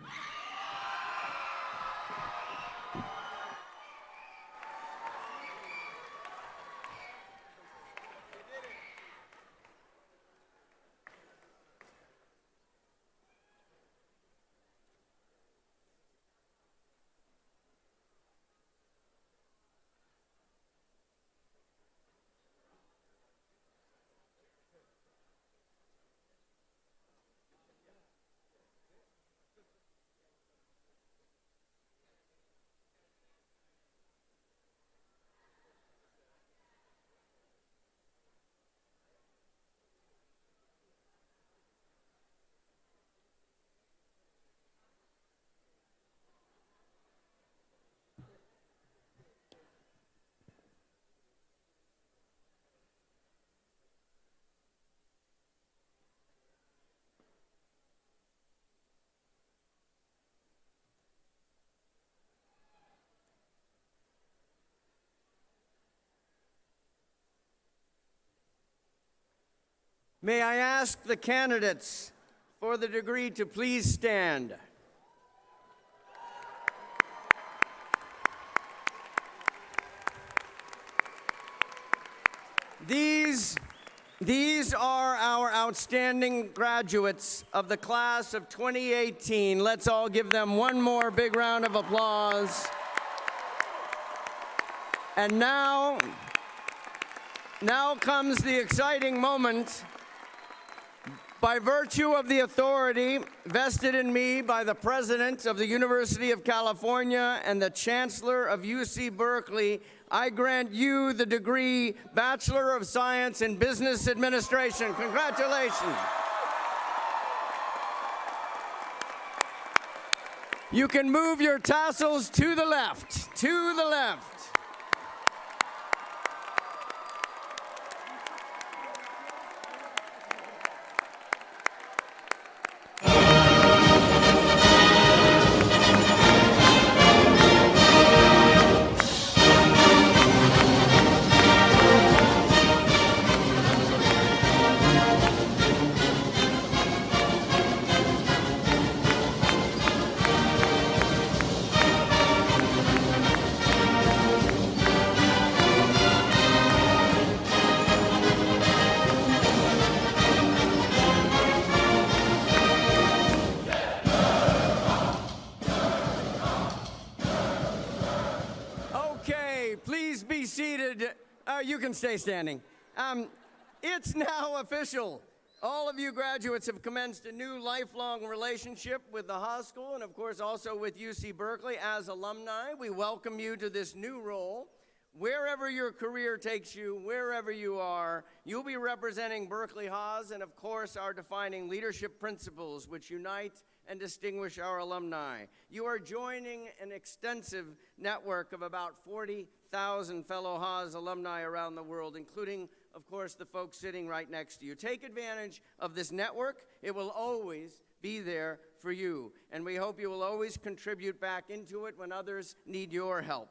May I ask the candidates for the degree to please stand? These are our outstanding graduates of the class of 2018. Let's all give them one more big round of applause. And now comes the exciting moment. By virtue of the authority vested in me by the President of the University of California and the Chancellor of UC Berkeley, I grant you the degree Bachelor of Science in Business Administration. Congratulations. You can move your tassels to the left, to the left. Please be seated. You can stay standing. It's now official. All of you graduates have commenced a new lifelong relationship with the Haas School and, of course, also with UC Berkeley as alumni. We welcome you to this new role. Wherever your career takes you, wherever you are, you'll be representing Berkeley Haas and, of course, our defining leadership principles which unite and distinguish our alumni. You are joining an extensive network of about 40,000 fellow Haas alumni around the world, including, of course, the folks sitting right next to you. Take advantage of this network. It will always be there for you, and we hope you will always contribute back into it when others need your help.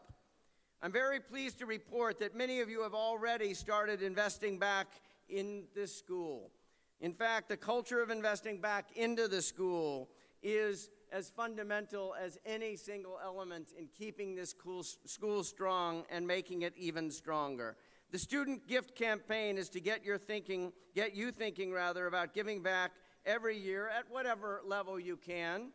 I'm very pleased to report that many of you have already started investing back in this school. In fact, the culture of investing back into the school is as fundamental as any single element in keeping this school strong and making it even stronger. The student gift campaign is to get you thinking about giving back every year at whatever level you can.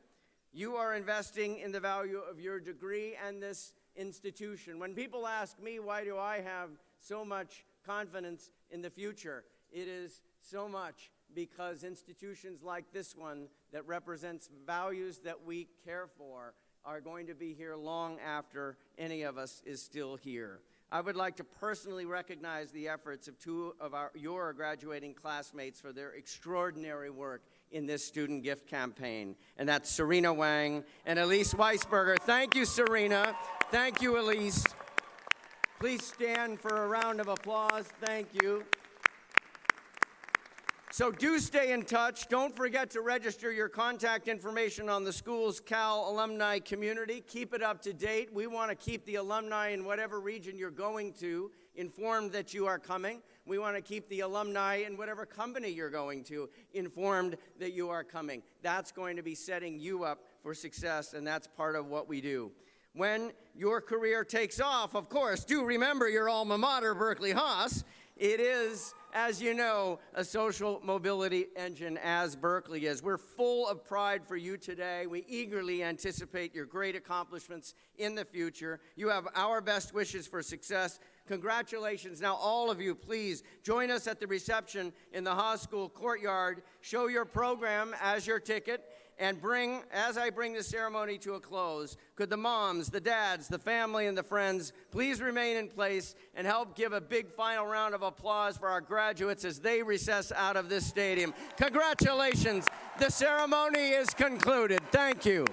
You are investing in the value of your degree and this institution. When people ask me, why do I have so much confidence in the future? It is so much because institutions like this one that represents values that we care for are going to be here long after any of us is still here. I would like to personally recognize the efforts of two of your graduating classmates for their extraordinary work in this student gift campaign, and that's Serena Wang and Elise Weisberger. Thank you, Serena. Thank you, Elise. Please stand for a round of applause. Thank you. So do stay in touch. Don't forget to register your contact information on the school's Cal alumni community. Keep it up to date. We want to keep the alumni in whatever region you're going to informed that you are coming. We want to keep the alumni in whatever company you're going to informed that you are coming. That's going to be setting you up for success, and that's part of what we do. When your career takes off, of course, do remember your alma mater, Berkeley Haas. It is, as you know, a social mobility engine, as Berkeley is. We're full of pride for you today. We eagerly anticipate your great accomplishments in the future. You have our best wishes for success. Congratulations. Now, all of you, please join us at the reception in the Haas School courtyard. Show your program as your ticket. And as I bring the ceremony to a close, could the moms, the dads, the family, and the friends please remain in place and help give a big final round of applause for our graduates as they recess out of this stadium. Congratulations. The ceremony is concluded. Thank you.